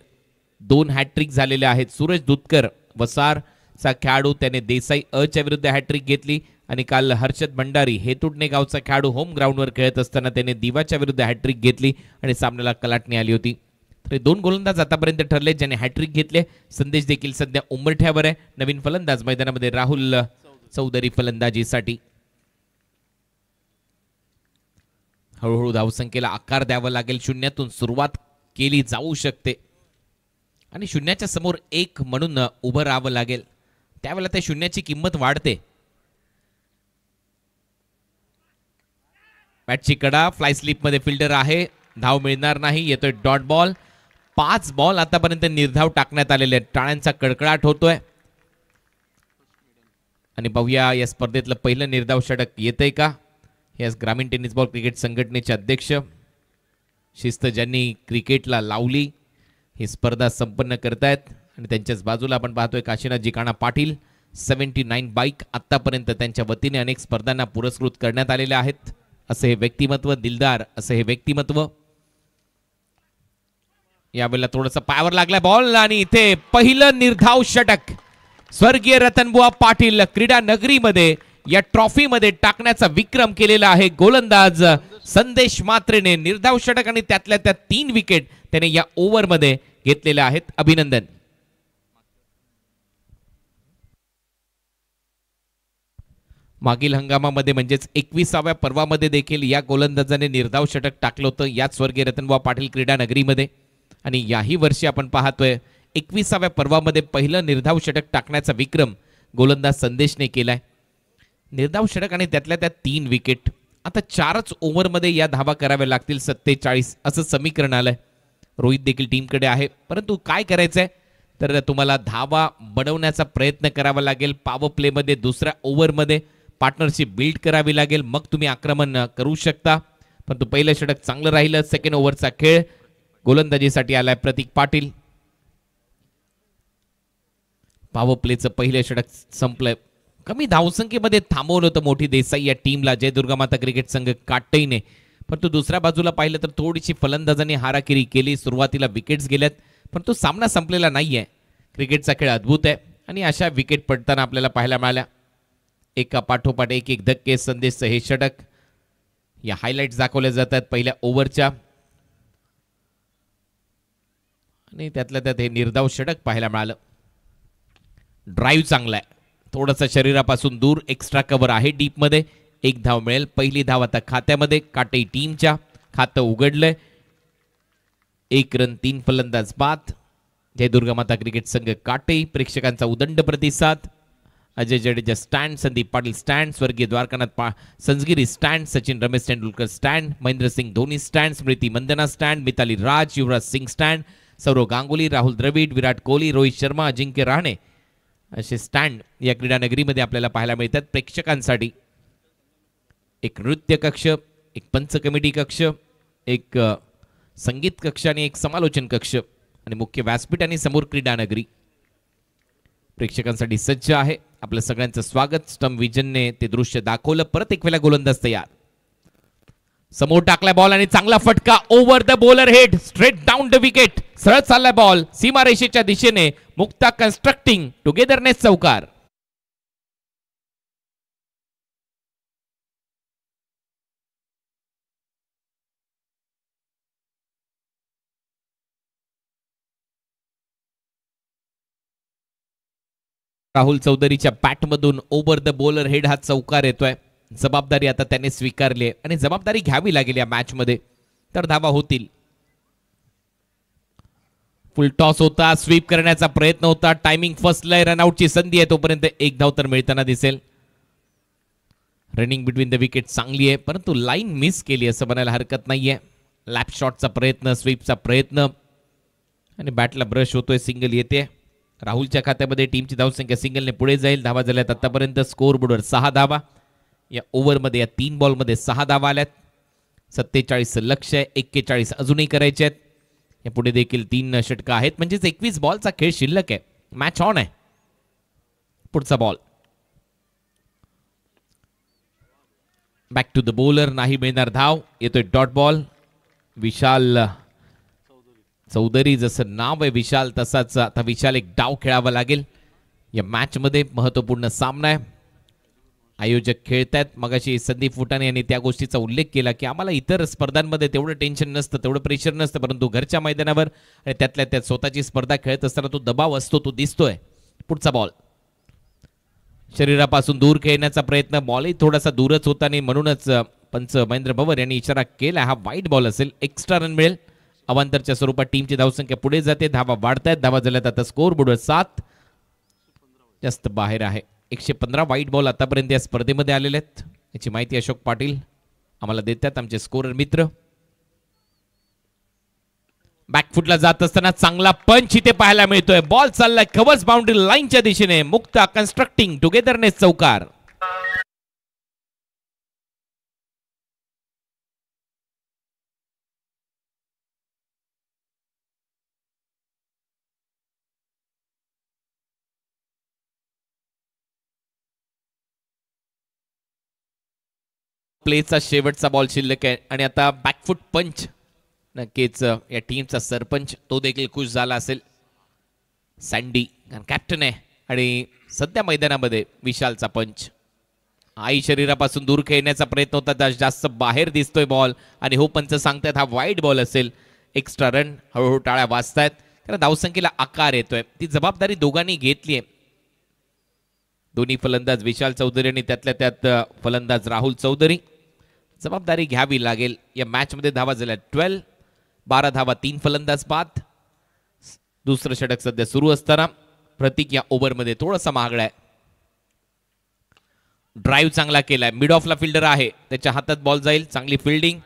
2 हॅट्रिक झालेले आहेत. सूरज दुधकर वसारचा खेळाडू, त्याने देसाई अच्या विरुद्ध हॅट्रिक घेतली आणि काल हर्षद भंडारी हेतुडणे गावचा खेळाडू होम ग्राउंडवर खेळत असताना त्याने दिवाच्या विरुद्ध हॅट्रिक घेतली आणि सामन्याला कलाटणी आली होती. तर 2 गोलंदाज आतापर्यंत ठरले ज्याने हॅट्रिक घेतले. संदेश देखील सध्या उंबरठ्यावर आहे. नवीन फलंदाज मैदानामध्ये राहुल चौधरी फलंदाजीसाठी. हळूहळू धावसंख्येला आकार द्यावा लागेल. शून्यातून सुरुवात केली जाऊ शकते आणि शून्याच्या समोर 1 म्हणून उभं राहावं लागेल. त्यावेळेला त्या शून्याची किंमत वाढते. बॅटची कडा, फ्लाय स्लिप मध्ये फिल्डर आहे, धाव मिळणार नाही. येतोय डॉट बॉल. 5 बॉल आतापर्यंत निर्धाव टाकण्यात आलेले आहेत. टाळ्यांचा कडकडाट होतोय आणि पाहूया या स्पर्धेतलं पहिलं निर्धाव षटक येतंय का. यास ग्रामीण टेनिस बॉल क्रिकेट संघटनेचे अध्यक्ष, शिस्त ज्यांनी क्रिकेटला लावली, ही स्पर्धा संपन्न करतायत आणि त्यांच्याच बाजूला आपण पाहतोय काशीनाथजी काणा पाटील. 79 बाईक आतापर्यंत त्यांच्या वतीने अनेक स्पर्धांना पुरस्कृत करण्यात आलेले आहेत. असे हे व्यक्तिमत्व, दिलदार असे हे व्यक्तिमत्व. यावेळेला थोडंसं पायावर लागला बॉल आणि इथे पहिलं निर्धाव षटक स्वर्गीय रतनबुवा पाटील क्रीडा नगरीमध्ये या ट्रॉफीमध्ये टाकण्याचा विक्रम केलेला आहे. गोलंदाज संदेश मात्रेने निर्धाव षटक आणि त्यातल्या त्या 3 विकेट त्याने या ओव्हरमध्ये घेतलेल्या आहेत. अभिनंदन. मागील हंगामामध्ये म्हणजेच 21व्या पर्वामध्ये देखील या गोलंदाजाने निर्धाव षटक टाकलं होतं याच स्वर्गीय रतनबुवा पाटील क्रीडा नगरीमध्ये आणि याही वर्षी आपण पाहतोय 21व्या पर्वामध्ये पहिलं निर्धाव षटक टाकण्याचा विक्रम गोलंदाज संदेशने केलाय. निर्धाव षटक आणि त्यातल्या त्या 3 विकेट. आता 4च ओव्हरमध्ये या धावा कराव्या लागतील. 47 असं समीकरण आलंय. रोहित देखील टीमकडे आहे, परंतु काय करायचंय तर तुम्हाला धावा बनवण्याचा प्रयत्न करावा लागेल. पॉवर प्लेमध्ये दुसऱ्या ओव्हरमध्ये पार्टनरशिप बिल्ड करावी लागेल, मग तुम्ही आक्रमण करू शकता. परंतु पहिलं षटक चांगलं राहिलं. सेकंड ओव्हरचा खेळ गोलंदाजीसाठी आलाय प्रतीक पाटील. पॉवर प्लेचं पहिलं षटक संपलंय. कमी धावसंख्येमध्ये थांबवलं होतं मोठी देसाई या टीमला जय दुर्गा माता क्रिकेट संघ काटईने. परंतु दुसऱ्या बाजूला पाहिलं तर थोडीशी फलंदाजांनी हाराकिरी केली. सुरुवातीला विकेट्स गेल्यात, परंतु सामना संपलेला नाहीये. क्रिकेटचा खेळ अद्भुत आहे आणि अशा विकेट पडताना आपल्याला पाहायला मिळाल्या. एका पाठोपाठ एक धक्के. संदेशचं हे षटक. या हायलाइट्स दाखवल्या जातात पहिल्या ओव्हरच्या आणि त्यातल्या त्यात हे निर्धाव षटक पाहायला मिळालं. ड्राईव्ह चांगला आहे, थोडासा शरीरापासून दूर. एक्स्ट्रा कव्हर आहे डीपमध्ये. 1 धाव मिळेल. पहिली धाव आता खात्यामध्ये. काटई टीमच्या खातं उघडलंय. 1 रन 3 फलंदाज बाद. जय दुर्गा माता क्रिकेट संघ काटई. प्रेक्षकांचा उदंड प्रतिसाद. अजय जडेजा स्टँड, संदीप पाटील स्टँड, स्वर्गीय Dwarkanath Sanjgiri stand, Sachin Ramesh Tendulkar stand, Mahendra Singh Dhoni stand, Smriti Mandhana stand, Mithali Raj, Yuvraj Singh stand, Sourav Ganguly, Rahul Dravid, Virat Kohli, Rohit Sharma, Ajinkya Rahane असे स्टँड या क्रीडा नगरीमध्ये आपल्याला पाहायला मिळतात. प्रेक्षकांसाठी एक नृत्य कक्ष, एक पंच कमिटी कक्ष, एक संगीत कक्ष आणि एक समालोचन कक्ष आणि मुख्य व्यासपीठ आणि समोर क्रीडा नगरी प्रेक्षकांसाठी सज्ज आहे. आपलं सगळ्यांचं स्वागत. स्टंप विजनने ते दृश्य दाखवलं. परत एक वेळा गोलंदाज तयार. समोर टाकला बॉल आणि चांगला फटका. Over the bowler head, straight down the wicket. सरळ चालला बॉल सीमारेषेच्या दिशेने. मुक्ता कन्स्ट्रक्टिंग टुगेदरनेस चौकार. राहुल चौधरीच्या बॅटमधून ओव्हर द बॉलर हेड हा चौकार येतोय. जबाबदारी आता त्याने स्वीकारली आहे आणि जबाबदारी घ्यावी लागेल या मॅच मध्ये, तर धावा होतील. फुल टॉस होता, स्वीप करण्याचा प्रयत्न होता. टायमिंग फसलंय. रनआउटची संधी आहे, तोपर्यंत 1 धाव तर मिळताना दिसेल. रनिंग बिटवीन द विकेट चांगली आहे, परंतु लाईन मिस केली असं म्हणायला हरकत नाहीये. लॅप शॉटचा प्रयत्न, स्वीपचा प्रयत्न आणि बॅटला ब्रश होतोय. सिंगल येते. राहुलच्या खात्यामध्ये टीमची धावसंख्या सिंगलने पुढे जाईल. धावा झाल्यात आतापर्यंत स्कोर बोर्डवर 6 धावा. या ओव्हरमध्ये या 3 बॉलमध्ये 6 धावा आल्यात. 47 लक्ष आहे. 41 अजूनही करायचे आहेत. यापुढे देखील 3 षटकं आहेत, म्हणजेच 21 बॉलचा खेळ शिल्लक आहे. मॅच ऑन आहे. पुढचा ball back to the bowler, नाही मिळणार धाव. येतोय डॉट बॉल. विशाल चौधरी, जसं नाव आहे विशाल तसाच आता विशाल एक डाव खेळावा लागेल. या मॅच मध्ये महत्वपूर्ण सामना आहे. आयोजक खेळतायत. मगाशी संदीप फुटाणे यांनी त्या गोष्टीचा उल्लेख केला की आम्हाला इतर स्पर्धांमध्ये तेवढं टेन्शन नसतं, तेवढं प्रेशर नसतं, परंतु घरच्या मैदानावर आणि त्यातल्या त्यात स्वतःची स्पर्धा खेळत असताना तो दबाव असतो, तो दिसतोय. पुढचा बॉल शरीरापासून दूर खेळण्याचा प्रयत्न, बॉलही थोडासा दूरच होता आणि म्हणूनच पंच महेंद्र भवर यांनी इशारा केला हा वाईट बॉल असेल. एक्स्ट्रा रन मिळेल. अवांतरच्या स्वरूपात टीमची धावसंख्या पुढे जाते. धावा वाढतायत. धावा झाल्यात आता स्कोर बोर्डवर 7, जास्त बाहेर आहे. 115 वाईट बॉल आतापर्यंत या स्पर्धेमध्ये आलेले आहेत. याची माहिती अशोक पाटील आम्हाला देतात, आमचे स्कोरर मित्र. बॅकफुटला जात असताना चांगला पंच इथे पाहायला मिळतोय. बॉल चाललाय कव्हर्स बाउंड्री लाईनच्या दिशेने. मुक्ता कन्स्ट्रक्टिंग टुगेदरनेस चौकार. प्लेचा शेवटचा बॉल शिल्लक आहे आणि आता बॅकफुट पंच, नक्कीच या टीमचा सरपंच तो देखील खुश झाला असेल. सँडी कॅप्टन आहे आणि सध्या मैदानामध्ये विशालचा पंच. आई शरीरापासून दूर खेळण्याचा प्रयत्न होता, जास्त बाहेर दिसतोय बॉल आणि हो पंच सांगतायत हा वाईट बॉल असेल. Extra run. हळूहळू टाळ्या वाजतायत कारण धावसंख्येला आकार येतोय. ती जबाबदारी दोघांनी घेतली आहे. दोन्ही फलंदाज विशाल चौधरी आणि त्यातल्या त्यात फलंदाज राहुल चौधरी. जबाबदारी घ्यावी लागेल. या मॅच मध्ये धावा झाल्या 12, 12 धावा 3 फलंदाज बाद. दुसरं षटक सध्या सुरू असताना प्रतीक या ओव्हरमध्ये थोडासा महागडा आहे. ड्राईव्ह चांगला केलाय. मिड ऑफला फिल्डर आहे, त्याच्या हातात बॉल जाईल. चांगली फिल्डिंग.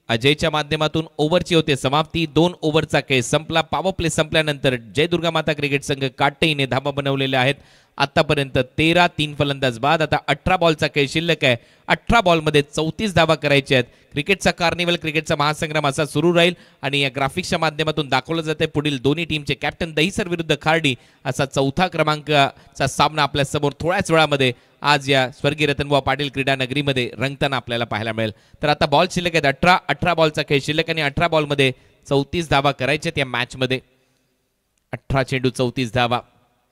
अजयच्या माध्यमातून ओव्हरची होते समाप्ती. 2 ओव्हरचा खेळ संपला. पॉवर प्ले संपल्यानंतर जय दुर्गा माता क्रिकेट संघ काटेईने धावा बनवलेल्या आहेत. आतापर्यंत 13, 3 फलंदाज बाद. आता 18 बॉलचा खेळ शिल्लक आहे. 18 बॉलमध्ये 34 धावा करायच्या आहेत. क्रिकेटचा कार्निवल, क्रिकेटचा महासंग्राम असा सुरू राहील आणि या ग्राफिक्सच्या माध्यमातून दाखवलं जाते पुढील दोन्ही टीमचे कॅप्टन दहिसर विरुद्ध खार्डी असा 4था क्रमांकाचा सामना आपल्या समोर थोड्याच वेळामध्ये आज या स्वर्गीय रतनबुवा पाटील क्रीडा नगरीमध्ये रंगताना आपल्याला पाहायला मिळेल. तर आता बॉल शिल्लक आहेत 18 बॉलचा खेळ शिल्लक आणि 18 बॉलमध्ये 34 धावा करायच्यात या मॅचमध्ये. 18 चेंडू 34 धावा.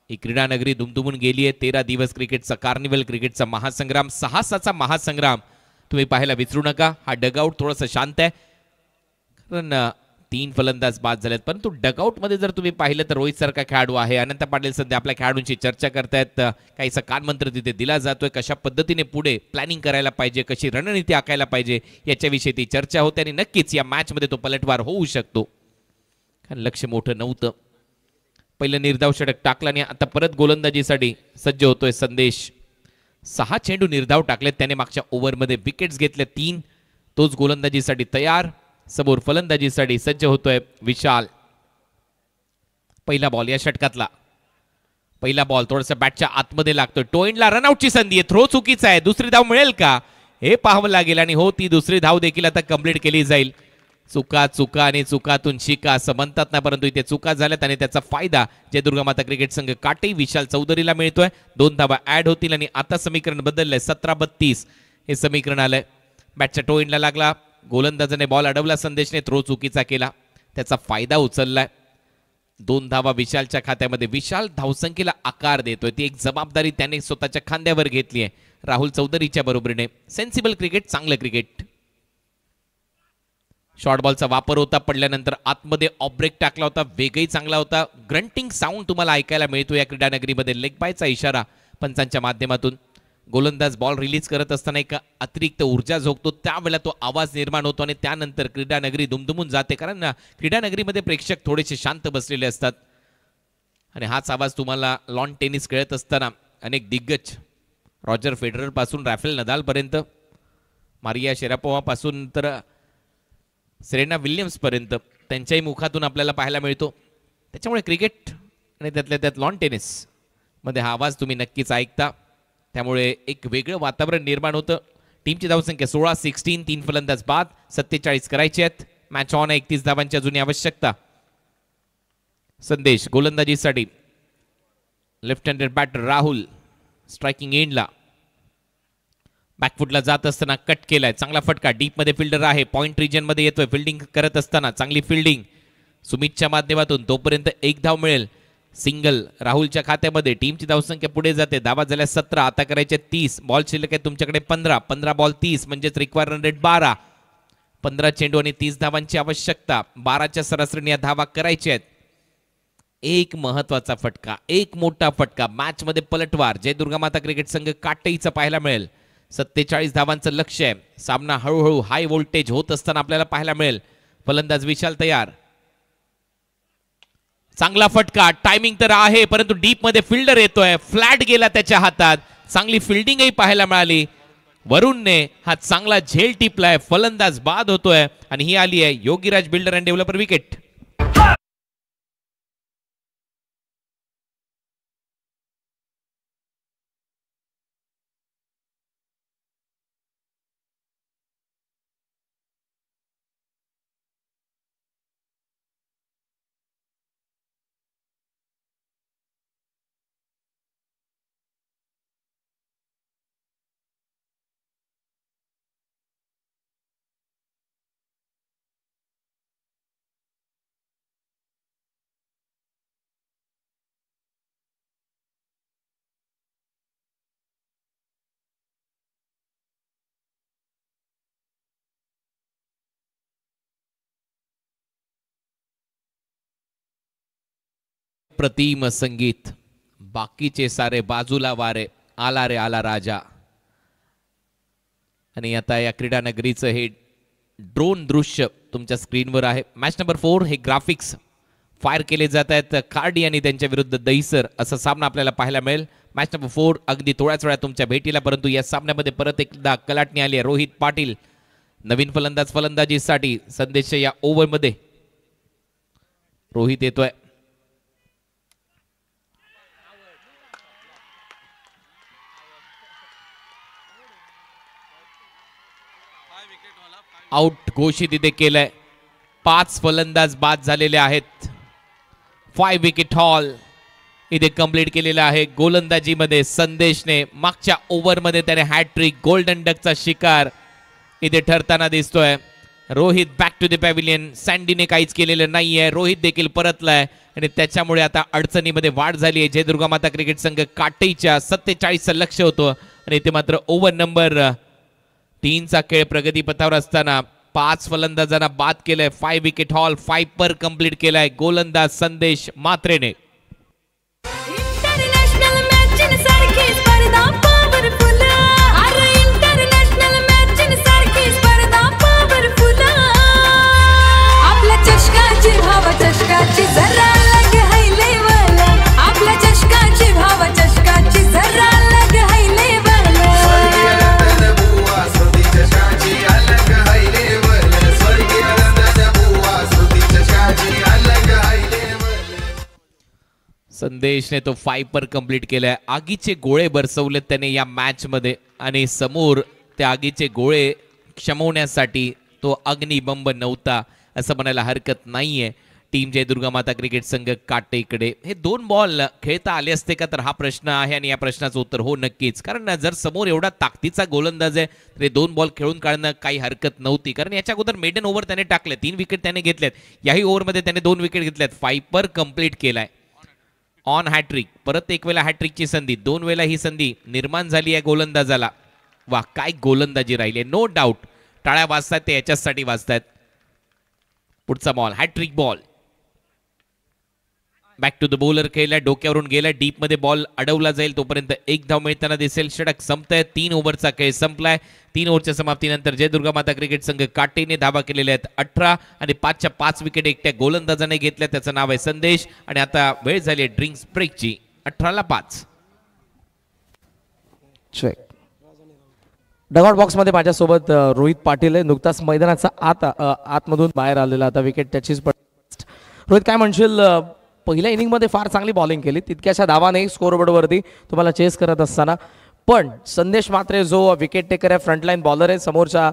ही क्रीडा नगरी दुमदुमून गेली आहे. 13 दिवस क्रिकेटचा कार्निवल, क्रिकेटचा महासंग्राम, साहसाचा महासंग्राम तुम्ही पाहायला विसरू नका. हा डगआउट थोडंसं शांत आहे कारण 3 फलंदाज बाद झालेत, परंतु डगआउट मध्ये जर तुम्ही पाहिलं तर रोहित सारखा खेळाडू आहे. अनंत पाटील सध्या आपल्या खेळाडूंची चर्चा करतायत. काहीसा कानमंत्र तिथे दिला जातोय. कशा पद्धतीने पुढे प्लॅनिंग करायला पाहिजे, कशी रणनीती आखायला पाहिजे याच्याविषयी ती चर्चा होते आणि नक्कीच या मॅच मध्ये तो पलटवार होऊ शकतो कारण लक्ष मोठं नव्हतं. पहिलं निर्धाव षटक टाकला आणि आता परत गोलंदाजीसाठी सज्ज होतोय संदेश. 6 चेंडू निर्धाव टाकलेत त्याने. मागच्या ओव्हरमध्ये विकेट्स घेतल्या 3. तोच गोलंदाजीसाठी तयार. समोर फलंदाजीसाठी सज्ज होतोय विशाल. पहिला बॉल या षटकातला. पहिला बॉल थोडासा बॅटच्या आतमध्ये लागतोय. टोइनला रनआउटची संधी आहे. थ्रो चुकीचा आहे. दुसरी धाव मिळेल का हे पाहावं लागेल आणि हो ती दुसरी धाव देखील आता कंप्लीट केली जाईल. चुका चुका आणि चुकातून शिका असं म्हणतात ना, परंतु इथे चुका झाल्यात आणि त्याचा फायदा जय दुर्गा माता क्रिकेट संघ काटे विशाल चौधरीला मिळतोय. 2 धावा ऍड होतील आणि आता समीकरण बदललंय. 17-32 हे समीकरण आलंय. बॅटच्या टोइनला लागला. गोलंदाजाने बॉल अडवला. संदेशने थ्रो चुकीचा केला. त्याचा फायदा उचललाय. 2 धावा विशालच्या खात्यामध्ये. विशाल धावसंख्येला आकार देतोय. ती एक जबाबदारी त्याने स्वतःच्या खांद्यावर घेतली आहे राहुल चौधरीच्या बरोबरीने. सेन्सिबल क्रिकेट, चांगलं क्रिकेट. शॉर्ट बॉलचा वापर होता. पडल्यानंतर आतमध्ये ऑफ ब्रेक टाकला होता. वेगही चांगला होता. ग्रंटिंग साऊंड तुम्हाला ऐकायला मिळतो या क्रीडा नगरीमध्ये. लेग बायचा इशारा पंचांच्या माध्यमातून. गोलंदाज बॉल रिलीज करत असताना एक अतिरिक्त ऊर्जा झोकतो, त्यावेळेला तो आवाज निर्माण होतो आणि त्यानंतर क्रीडा नगरी दुमदुमून जाते कारण क्रीडा नगरीमध्ये प्रेक्षक थोडेसे शांत बसलेले असतात आणि हाच आवाज तुम्हाला लॉन टेनिस खेळत असताना अनेक दिग्गज रॉजर फेडरर पासून राफेल नदाल पर्यंत, मारिया शेरापोवा पासून तर सेरेना विल्यम्स पर्यंत त्यांच्याही मुखातून आपल्याला पाहायला मिळतो. त्याच्यामुळे क्रिकेट आणि त्यातल्या त्यात लॉन टेनिस मध्ये हा आवाज तुम्ही नक्कीच ऐकता. त्यामुळे एक वेगळं वातावरण निर्माण होतं. टीमची धावसंख्या 16-16, 3 फलंदाज बाद, 47 करायचे आहेत. मॅच ऑन आहे. 31 धावांची अजून आवश्यकता. संदेश गोलंदाजीसाठी. Left handed batter Rahul striking एंडला. बॅकफुटला जात असताना कट केलाय, चांगला फटका. डीप मध्ये फिल्डर आहे, पॉइंट रिजन मध्ये येतोय. फिल्डिंग करत असताना चांगली फिल्डिंग सुमितच्या माध्यमातून. तोपर्यंत एक धाव मिळेल. सिंगल राहुलच्या खात्यामध्ये. टीमची धावसंख्या पुढे जाते. धावा झाल्या 17, आता करायचे 30. बॉल शिल्लक आहे तुमच्याकडे 15. 15 बॉल 30 म्हणजेच रिक्वायर रन रेट 12. 15 चेंडू आणि 30 धावांची आवश्यकता. 12च्या सरासरीने या धावा करायच्या आहेत. एक महत्वाचा फटका, एक मोठा फटका. मॅच मध्ये पलटवार जय दुर्गामाता क्रिकेट संघ काटईचा पाहायला मिळेल. 47 धावांचं लक्ष्य आहे. सामना हळूहळू हाय व्होल्टेज होत असताना आपल्याला पाहायला मिळेल. फलंदाज विशाल तयार. चांगला फटका. टायमिंग तर आहे परंतु डीप मध्ये फिल्डर येतोय. फ्लॅट गेला त्याच्या हातात. चांगली फिल्डिंगही पाहायला मिळाली. वरुणने हा चांगला झेल टिपलाय. फलंदाज बाद होतोय आणि ही आली आहे Yogiraj builder and developer wicket. प्रतिम संगीत. बाकीचे सारे बाजूला वारे. आला रे आला राजा. आणि आता या क्रीडा नगरीचं हे ड्रोन दृश्य तुमच्या स्क्रीनवर आहे. मॅच नंबर 4 हे ग्राफिक्स फायर केले जात आहेत. कार्डी आणि त्यांच्या विरुद्ध दहिसर असा सामना आपल्याला पाहायला मिळेल. मॅच नंबर 4 अगदी थोड्याच वेळा तुमच्या भेटीला. परंतु या सामन्यामध्ये परत एकदा कलाटणी आली आहे. रोहित पाटील नवीन फलंदाज फलंदाजीसाठी. संदेशच्या या ओव्हरमध्ये रोहित येतोय. आउट घोषित इथे केलंय. 5 फलंदाज बाद झालेले आहेत. 5 विकेट हॉल इथे कंप्लीट केलेला आहे. गोलंदाजीमध्ये संदेशने मागच्या ओव्हरमध्ये त्याने हॅट्रिक गोल्डन डकचा शिकार इथे ठरताना दिसतोय. Rohit back to the pavilion. सँडीने काहीच केलेलं नाहीये. रोहित देखील परतलाय आणि त्याच्यामुळे आता अडचणीमध्ये वाढ झाली आहे. जय दुर्गामाता क्रिकेट संघ काटईच्या 47चं लक्ष होतं आणि इथे मात्र ओव्हर नंबर 3चा खेळ प्रगतीपथावर असताना 5 फलंदाजांना बाद केलंय. 5 विकेट हॉल 5 पर कंप्लीट केलाय गोलंदाज संदेश मात्रेने. इंटरनॅशनल मॅच सारखी स्पर्धा पॉवरफुल. अरे इंटरनॅशनल मॅच सारखी स्पर्धा पॉवरफुल. आपल्या चषकाची भाव चषकाची जरा अलग है लेवल. आपल्या चषकाची भाव चषकाची जरा अलग है लेवल. संदेशने तो 5 पर कंप्लीट केलाय. आगीचे गोळे बरसवलेत त्याने या मॅच मध्ये आणि समोर त्या आगीचे गोळे शमवण्यासाठी तो अग्निबंब नव्हता असं म्हणायला हरकत नाहीये. टीम जय दुर्गामाता क्रिकेट संघ काटेकडे हे 2 बॉल खेळता आले असते का तर हा प्रश्न आहे आणि या प्रश्नाचं उत्तर हो नक्कीच. कारण जर समोर एवढा ताकदीचा गोलंदाज आहे तर हे 2 बॉल खेळून काढणं काही हरकत नव्हती. कारण याच्या अगोदर मेडन ओव्हर त्याने टाकले. 3 विकेट त्याने घेतल्यात. याही ओव्हरमध्ये त्याने 2 विकेट घेतल्यात. 5 पर कंप्लीट केलाय. On hat trick. परत एक वेळा हॅट्रिकची संधी. 2 वेळा ही संधी निर्माण झाली आहे गोलंदाजाला. वा काय गोलंदाजी राहिली. नो डाऊट टाळ्या वाजतायत ते याच्यासाठी वाजतायत. पुढचा ball hat trick ball. Back to the bowler खेळलाय. डोक्यावरून गेलाय. डीप मध्ये बॉल अडवला जाईल तोपर्यंत 1 धाव मिळताना दिसेल. षटक संपतंय. 3 ओव्हरचा खेळ संपलाय. 3 ओव्हरच्या समाप्तीनंतर जय दुर्गामाता क्रिकेट संघ काटेने धावा केलेल्या आहेत 18 आणि 5च्या 5 विकेट एकट्या गोलंदाजाने घेतल्या. त्याचं नाव आहे संदेश आणि आता वेळ झाली आहे ड्रिंक्स ब्रेकची. 18ला 5. चेक. डगआउट बॉक्समध्ये माझ्यासोबत रोहित पाटील आहे. नुकताच मैदानाचा आतमधून बाहेर आलेला. आता विकेट त्याचीच. रोहित काय म्हणशील, पहिल्या इनिंगमध्ये फार चांगली बॉलिंग केली, तितक्याशा धावा नाही स्कोरबोर्डवरती तुम्हाला चेस करत असताना, पण संदेश मात्रे जो विकेट टेकर आहे, फ्रंटलाईन बॉलर आहे समोरच्या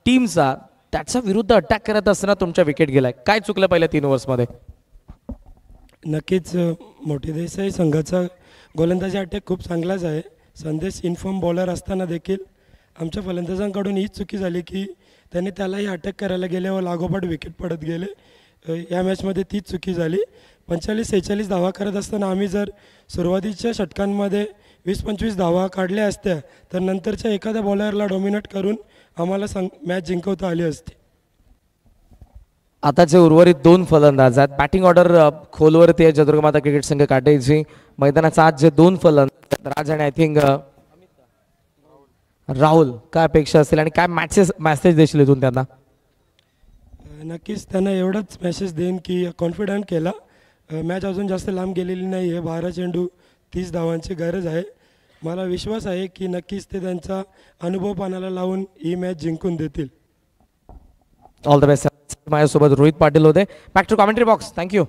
टीमचा, त्याच्या विरुद्ध अटॅक करत असताना तुमच्या विकेट गेलाय. काय चुकलं पहिल्या 3 ओव्हर्समध्ये? नक्कीच मोठी देसाई संघाचा गोलंदाजी अटॅक खूप चांगलाच आहे. संदेश इन्फॉर्म बॉलर असताना देखील आमच्या फलंदाजांकडून हीच चुकी झाली की त्याने त्यालाही अटॅक करायला गेल्यावर लागोपाठ विकेट पडत गेले. या मॅचमध्ये तीच चुकी झाली. 45-46 धावा करत असताना आम्ही जर सुरुवातीच्या षटकांमध्ये 20-25 धावा काढल्या असत्या तर नंतरच्या एखाद्या बॉलरला डॉमिनेट करून आम्हाला मॅच जिंकवता आली असती. आताचे उर्वरित 2 फलंदाज आहेत. बॅटिंग ऑर्डर खोलवरती आहे चतुर्गमाता क्रिकेट संघ काटेची. मैदानाचा आज जे 2 फलंदाज राज आणि आय थिंक राहुल, काय अपेक्षा असेल आणि काय मॅसेज देशील इथून त्यांना? नक्कीच त्यांना एवढाच मेसेज देईन की कॉन्फिडंट केला. मॅच अजून जास्त लांब गेलेली नाही आहे. 12 चेंडू 30 धावांची गरज आहे. मला विश्वास आहे की नक्कीच ते त्यांचा अनुभव पानाला लावून ही मॅच जिंकून देतील. All the best. माझ्यासोबत रोहित पाटील होते. Back to commentary box. Thank you.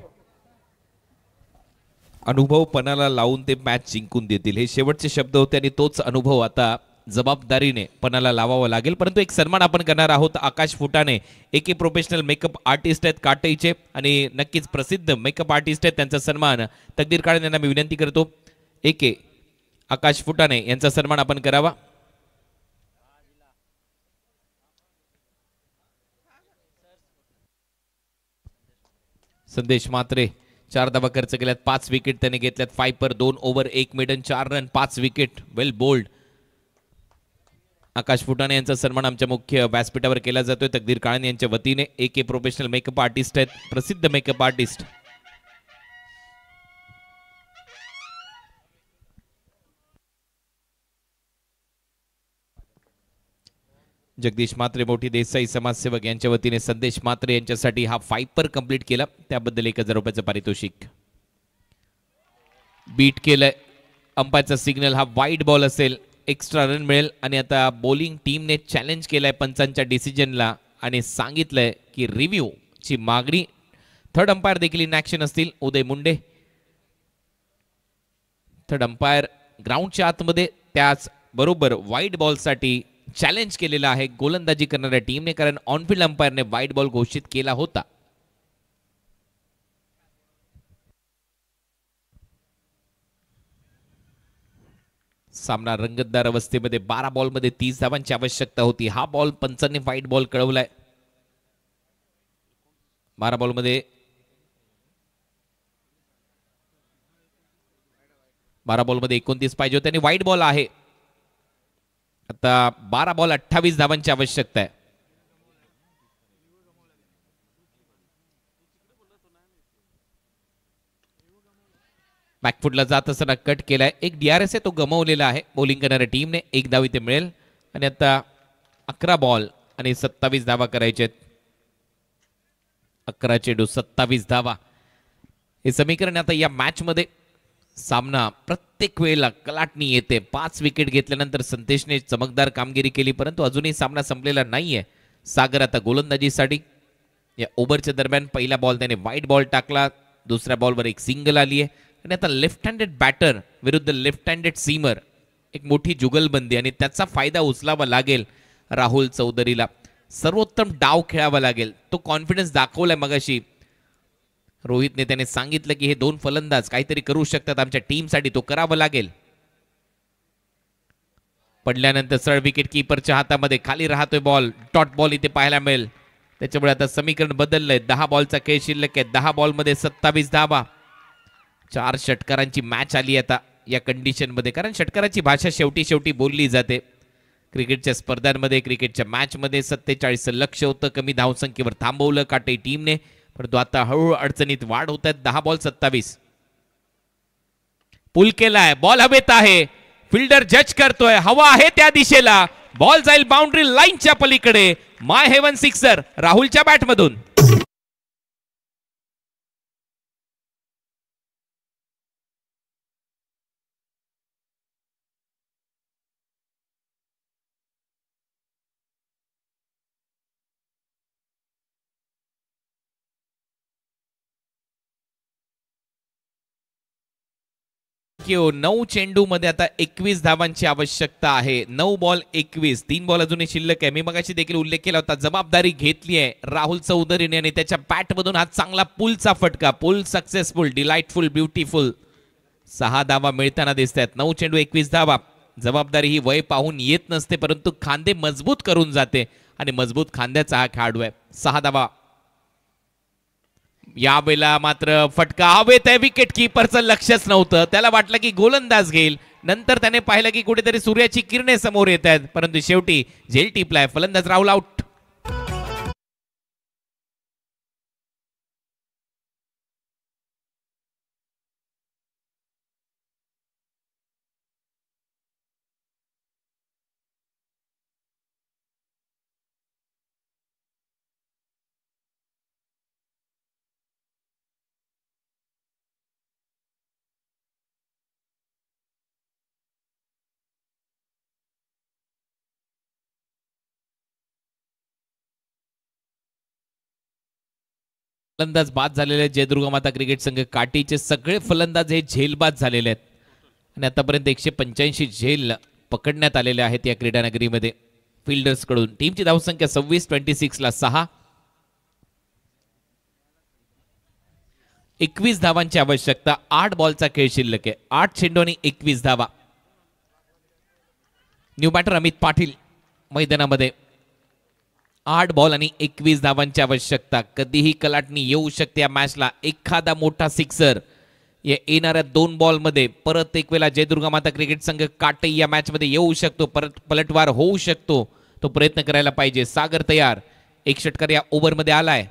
अनुभव पणाला लावून ते मॅच जिंकून देतील, हे शेवटचे शब्द होते आणि तोच अनुभव आता जबाबदारीने पणाला लावावा लागेल. परंतु एक सन्मान आपण करणार आहोत. आकाश फुटाणे एके प्रोफेशनल मेकअप आर्टिस्ट आहेत काटईचे आणि नक्कीच प्रसिद्ध मेकअप आर्टिस्ट आहेत. त्यांचा सन्मान तकदीर काळे यांना मी विनंती करतो. एके आकाश फुटाणे यांचा सन्मान आपण करावा. संदेश मात्रे 4 धावा खर्च केल्यात, 5 विकेट त्याने घेतल्यात. 5 पर 2 ओव्हर 1 मिडन 4 रन 5 विकेट. वेल बोल्ड. आकाश फुटाणे यांचा सन्मान आमच्या मुख्य व्यासपीठावर केला जातोय तकदीर काळे यांच्या वतीने. एके प्रोफेशनल मेकअप आर्टिस्ट आहेत, प्रसिद्ध मेकअप आर्टिस्ट. जगदीश मात्रे मोठी देसाई समाजसेवक यांच्या वतीने संदेश मात्रे यांच्यासाठी हा 5 पर कंप्लीट केला, त्याबद्दल 1000 रुपयाचं पारितोषिक. बीट केलंय. अंपायरचा सिग्नल हा वाईड बॉल असेल, एक्स्ट्रा रन मिळेल. आणि आता बॉलिंग टीमने चॅलेंज केलाय पंचांच्या डिसिजनला आणि सांगितलंय की रिव्ह्यू ची मागणी. थर्ड अंपायर देखील इन ऍक्शन असतील. उदय मुंडे थर्ड अंपायर ग्राउंडच्या आतमध्ये, त्याच बरोबर वाईड बॉलसाठी चॅलेंज केलेला आहे गोलंदाजी करणाऱ्या टीमने, कारण ऑनफिल्ड अंपायरने वाईड बॉल घोषित केला होता. सामना रंगतदार अवस्थेमध्ये 12 बॉलमध्ये 30 धावांची आवश्यकता होती. हा बॉल पंचांनी वाईट बॉल कळवलाय. 12 बॉलमध्ये 29 पाहिजे होते आणि वाईट बॉल आहे. आता 12 बॉल 28 धावांची आवश्यकता आहे. बॅकफुटला जात असताना कट केलाय. एक DRS आहे तो गमावलेला आहे बॉलिंग करणाऱ्या टीमने. 1 धाव इथे मिळेल आणि आता 11 बॉल आणि 27 धावा करायचे. 11 चेंडू 27 धावा हे समीकरण. आता या मॅच मध्ये सामना प्रत्येक वेळेला कलाटणी येते. 5 विकेट घेतल्यानंतर संदेशने चमकदार कामगिरी केली, परंतु अजूनही सामना संपलेला नाहीये. सागर आता गोलंदाजीसाठी. या ओव्हरच्या दरम्यान पहिला बॉल त्याने वाईट बॉल टाकला, दुसऱ्या बॉलवर एक सिंगल आली आहे आणि आता लेफ्ट हँडेड बॅटर विरुद्ध लेफ्ट हँडेड सीमर, एक मोठी जुगलबंदी आणि त्याचा फायदा उचलावा लागेल राहुल चौधरीला. सर्वोत्तम डाव खेळावा लागेल. तो कॉन्फिडन्स दाखवलाय मगाशी रोहितने. त्याने सांगितलं की हे 2 फलंदाज काहीतरी करू शकतात आमच्या टीमसाठी, तो करावं लागेल. पडल्यानंतर सरळ विकेट कीपरच्या हातामध्ये खाली राहतोय बॉल. डॉट बॉल इथे पाहायला मिळेल. त्याच्यामुळे आता समीकरण बदललंय. 10 बॉलचा खेळ शिल्लक आहे. 10 बॉलमध्ये 27 धावा. 4 षटकारांची मॅच आली आता या कंडिशन मध्ये, कारण षटकाराची भाषा शेवटी बोलली जाते क्रिकेटच्या स्पर्धांमध्ये. क्रिकेटच्या मॅच मध्ये 47 लक्ष होतं, कमी धावसंख्येवर थांबवलं काटे टीमने, परंतु आता हळूहळू अडचणीत वाढ होत आहेत. 10 बॉल 27. पुल केलाय, बॉल हवेत आहे, फिल्डर जज करतोय, हवा आहे त्या दिशेला, बॉल जाईल बाउंड्री लाईनच्या पलीकडे. माय हेवन सिक्सर राहुलच्या बॅटमधून. थँक्यू. 9 चेंडू मध्ये आता 21 धावांची आवश्यकता आहे. 9 बॉल 21. 3 बॉल अजूनही शिल्लक आहे. मी मगाशी देखील उल्लेख केला होता, जबाबदारी घेतली आहे राहुल चौधरीने आणि त्याच्या बॅटमधून हा चांगला पुलचा फटका. पुल सक्सेसफुल, डिलाइटफुल, ब्युटिफुल. 6 धावा मिळताना दिसत आहेत. 9 चेंडू 21 धावा. जबाबदारी ही वय पाहून येत नसते, परंतु खांदे मजबूत करून जाते आणि मजबूत खांद्याचा हा खेळाडू आहे. 6 धावा. यावेळेला मात्र फटका हवेत आहे. विकेट किपरचं लक्षच नव्हतं. त्याला वाटलं की गोलंदाज घेईल. नंतर त्याने पाहिलं की कुठेतरी सूर्याची किरणे समोर येत आहेत, परंतु शेवटी झेल टिपलाय. फलंदाज राहुल आउट. फलंदाज बाद झालेले जयदुर्गा माता क्रिकेट संघ काटीचे सगळे फलंदाज हे झेलबाद झालेले आहेत आणि आतापर्यंत 185 झेल पकडण्यात आलेले आहेत या क्रीडानगरीमध्ये फिल्डर्स कडून. टीमची धावसंख्या 26. 26 ला 6. 21 धावांची आवश्यकता. 8 बॉलचा खेळ शिल्लक आहे. 8 चेंडू आणि 21 धावा. न्यू बॅटर अमित पाटील मैदानामध्ये. 8 बॉल आणि 21 धावांची आवश्यकता. कधीही कलाटणी येऊ शकते या मॅचला. एखादा मोठा सिक्सर या येणाऱ्या 2 बॉलमध्ये परत एक वेळा जयदुर्गा माता क्रिकेट संघ काटे या मॅच मध्ये येऊ शकतो. परत पलटवार होऊ शकतो. तो प्रयत्न करायला पाहिजे. सागर तयार. एक षटकार या ओव्हरमध्ये आलाय.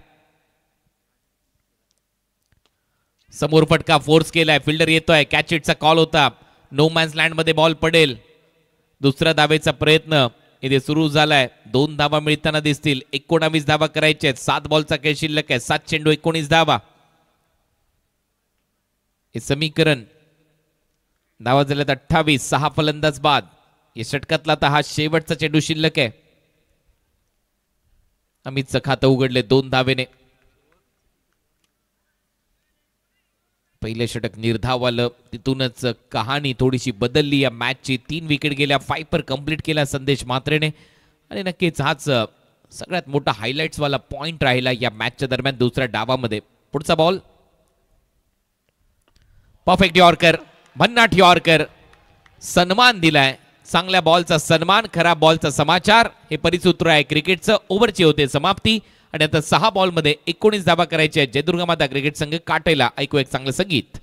समोर फटका फोर्स केलाय. फिल्डर येतोय. कॅच इटचा कॉल होता. नो मॅन्स लँड मध्ये बॉल पडेल. दुसऱ्या धावेचा प्रयत्न इथे सुरू झालाय. 2 धावा मिळताना दिसतील. 19 धावा करायच्या आहेत. 7 बॉलचा खेळ शिल्लक आहे. 7 चेंडू 19 धावा. हे समीकरण. धावा झाल्यात 28. 6 फलंदाज बाद. या षटकातला आता हा शेवटचा चेंडू शिल्लक आहे. अमितचं खातं उघडले 2 धावेने. पहिले षटक निर्धावालं. तिथूनच कहाणी थोडीशी बदलली या मॅचची. 3 विकेट गेल्या. 5 पर कंप्लीट केला संदेश म्हात्रेने आणि नक्कीच हाच सगळ्यात मोठा हायलाइट्स वाला पॉइंट राहिला या मॅचच्या दरम्यान दुसऱ्या डावामध्ये. पुढचा बॉल परफेक्ट यॉर्कर. भन्नाट यॉर्कर. सन्मान दिलाय. चांगल्या बॉलचा सन्मान, खराब बॉलचा समाचार. हे परिसूत्र आहे क्रिकेटचं. ओव्हरची होते समाप्ती आणि आता 6 बॉलमध्ये 19 धावा करायचे आहेत जयदुर्गा माता क्रिकेट संघ काटेला. ऐकू एक चांगलं संगीत.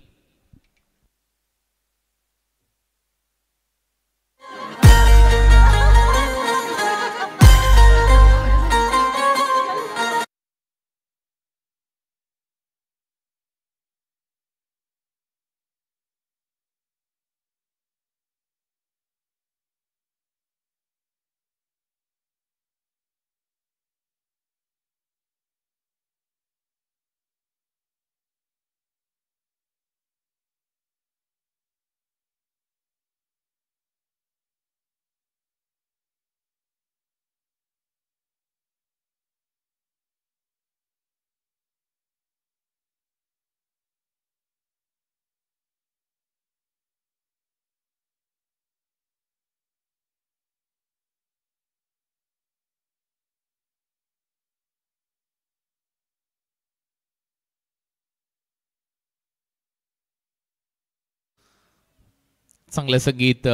चांगलं संगीत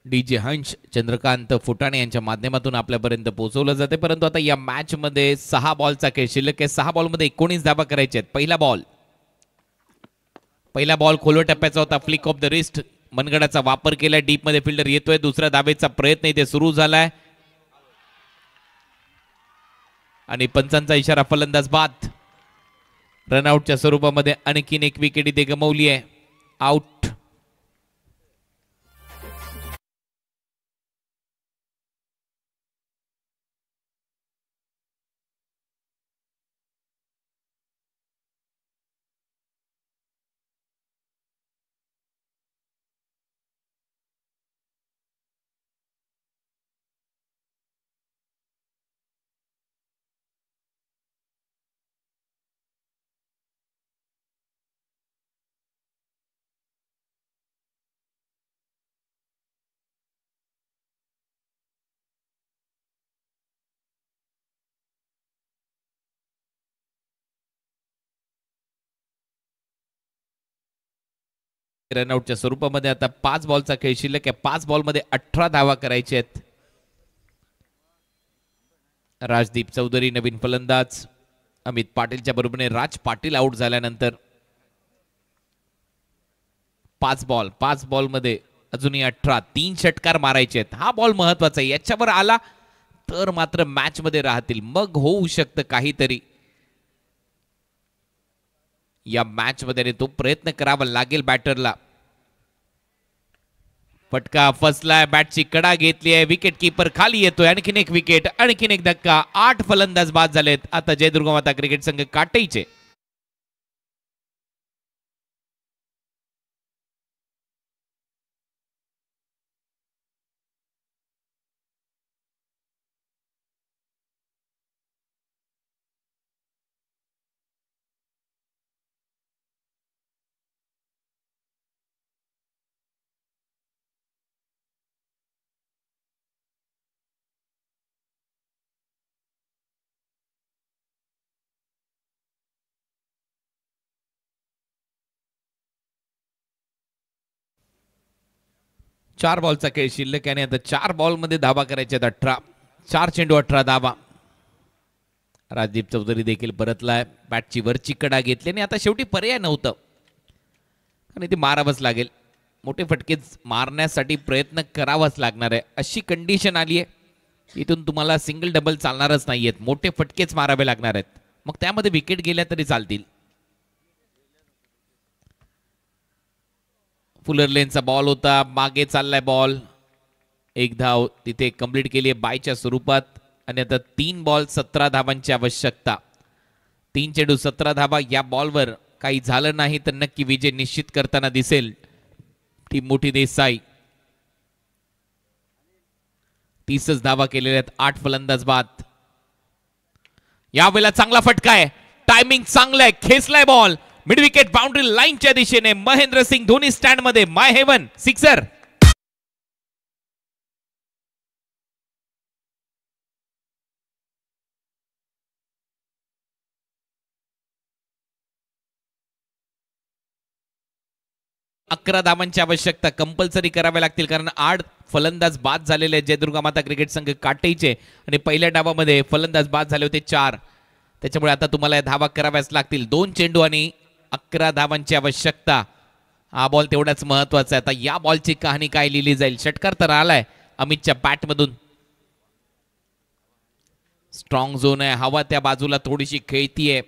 डीजे हंश चंद्रकांत फुटाणे यांच्या माध्यमातून आपल्यापर्यंत पोहोचवलं जाते. परंतु आता या मॅच मध्ये 6 बॉलचा खेळ शिल्लक आहे. 6 बॉलमध्ये 19 धावा करायच्या आहेत. पहिला बॉल खोलवर टप्प्याचा होता. Flick off the wrist. मनगडाचा वापर केलाय. डीप मध्ये फिल्डर येतोय. दुसऱ्या धावेचा प्रयत्न इथे सुरू झालाय आणि पंचांचा इशारा. फलंदाज बाद. रनआउटच्या स्वरूपामध्ये आणखीन एक विकेट इथे गमावली आहे. आउट. रनआउटच्या स्वरूपामध्ये. आता 5 बॉलचा खेळ शिल्लक आहे. 5 बॉलमध्ये 18 धावा करायचे आहेत. राजदीप चौधरी नवीन फलंदाज. अमित पाटीलच्या बरोबरीने राज पाटील आउट झाल्यानंतर 5 बॉलमध्ये अजूनही 18. 3 षटकार मारायचे आहेत. हा बॉल महत्वाचा आहे. याच्यावर आला तर मात्र मॅच मध्ये राहतील. मग होऊ शकतं काहीतरी या मॅच मध्ये. तो प्रयत्न करावा लागेल बॅटरला. फटका फसलाय. बॅटची कडा घेतली आहे. विकेट कीपर खाली येतोय. आणखीन एक विकेट, आणखीन एक धक्का. 8 फलंदाज बाद झालेत. आता जयदुर्ग माता क्रिकेट संघ काटईचे. चार बॉलचा खेळ शिल्लक आहे. आता 4 बॉलमध्ये धावा करायच्या आहेत. 18. 4 चेंडू 18 धावा. राजदीप चौधरी देखील परतलाय. बॅटची वरची कडा घेतली आणि आता शेवटी पर्याय नव्हतं आणि ते मारावंच लागेल. मोठे फटके मारण्यासाठी प्रयत्न करावाच लागणार आहे. अशी कंडिशन आली आहे इथून तुम्हाला सिंगल डबल चालणारच नाहीयेत. मोठे फटकेच मारावे लागणार आहेत. मग त्यामध्ये विकेट गेल्या तरी चालतील. फुलर लेनचा बॉल होता. मागे चाललाय बॉल. 1 धाव तिथे कंप्लीट केली आहे बायच्या स्वरूपात. आणि आता 3 बॉल 17 धावांची आवश्यकता. 3 चेंडू 17 धावा. या बॉलवर काही झालं नाही तर नक्की विजय निश्चित करताना दिसेल टीम मोठी देसाई. 30 धावा केलेल्या आहेत. 8 फलंदाज बाद. यावेळेला चांगला फटका आहे. टायमिंग चांगलं आहे. खेचलाय बॉल मिड विकेट बाउंड्री लाईनच्या दिशेने. महेंद्र सिंग धोनी स्टँड मध्ये. माय हेवन सिक्सर. अकरा धावांची आवश्यकता कंपल्सरी कराव्या लागतील कारण 8 फलंदाज बाद झालेले आहेत जयदुर्ग माता क्रिकेट संघ काटईचे. आणि पहिल्या डावामध्ये फलंदाज बाद झाले होते 4. त्याच्यामुळे आता तुम्हाला धावा कराव्याच लागतील. 2 चेंडू आणि 11 धावांची आवश्यकता. हा बॉल तेवढाच महत्वाचा आहे. आता या बॉलची कहाणी काय लिहिली जाईल. षटकार तर आलाय अमितच्या बॅट मधून. स्ट्रॉंग झोन आहे. हवा त्या बाजूला थोडीशी खेळतीये.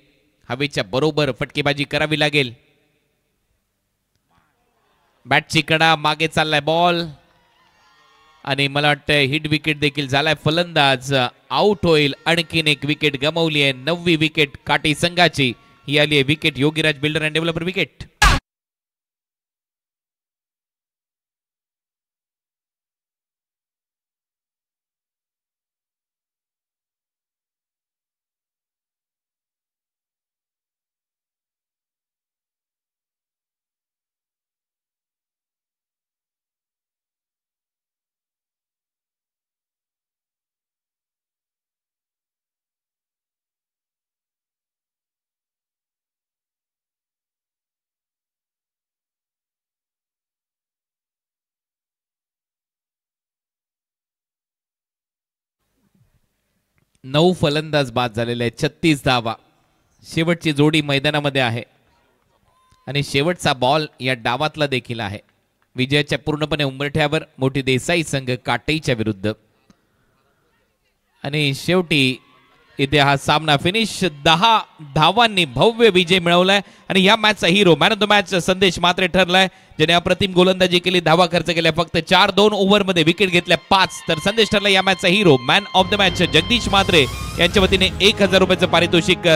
हवेच्या बरोबर फटकेबाजी करावी लागेल. बॅटची कडा. मागे चाललाय बॉल आणि मला वाटतं हिट विकेट देखील झालाय. फलंदाज आउट होईल. आणखीन एक विकेट गमावली आहे. 9वी विकेट काटी संघाची. ही आली आहे wicket. Yogiraj builder and developer wicket. नऊ फलंदाज बाद झालेले आहेत. 36 धावा. शेवटची जोडी मैदानामध्ये आहे आणि शेवटचा बॉल या डावातला देखील आहे. विजयाच्या पूर्णपणे उंबरठ्यावर मोठी देसाई संघ काटईच्या विरुद्ध. आणि शेवटी इथे हा सामना फिनिश. 10 धावांनी भव्य विजय मिळवलाय आणि या मॅचचा hero man of the match Sandesh Mhatre ठरलाय ज्याने अप्रतिम गोलंदाजी केली. धावा खर्च केल्या फक्त 4. 2 ओव्हरमध्ये विकेट घेतल्या 5. तर संदेश ठरला या मॅचचा hero. Man of the match Jagdish Mhatre यांच्या वतीने 1000 रुपयाचं पारितोषिक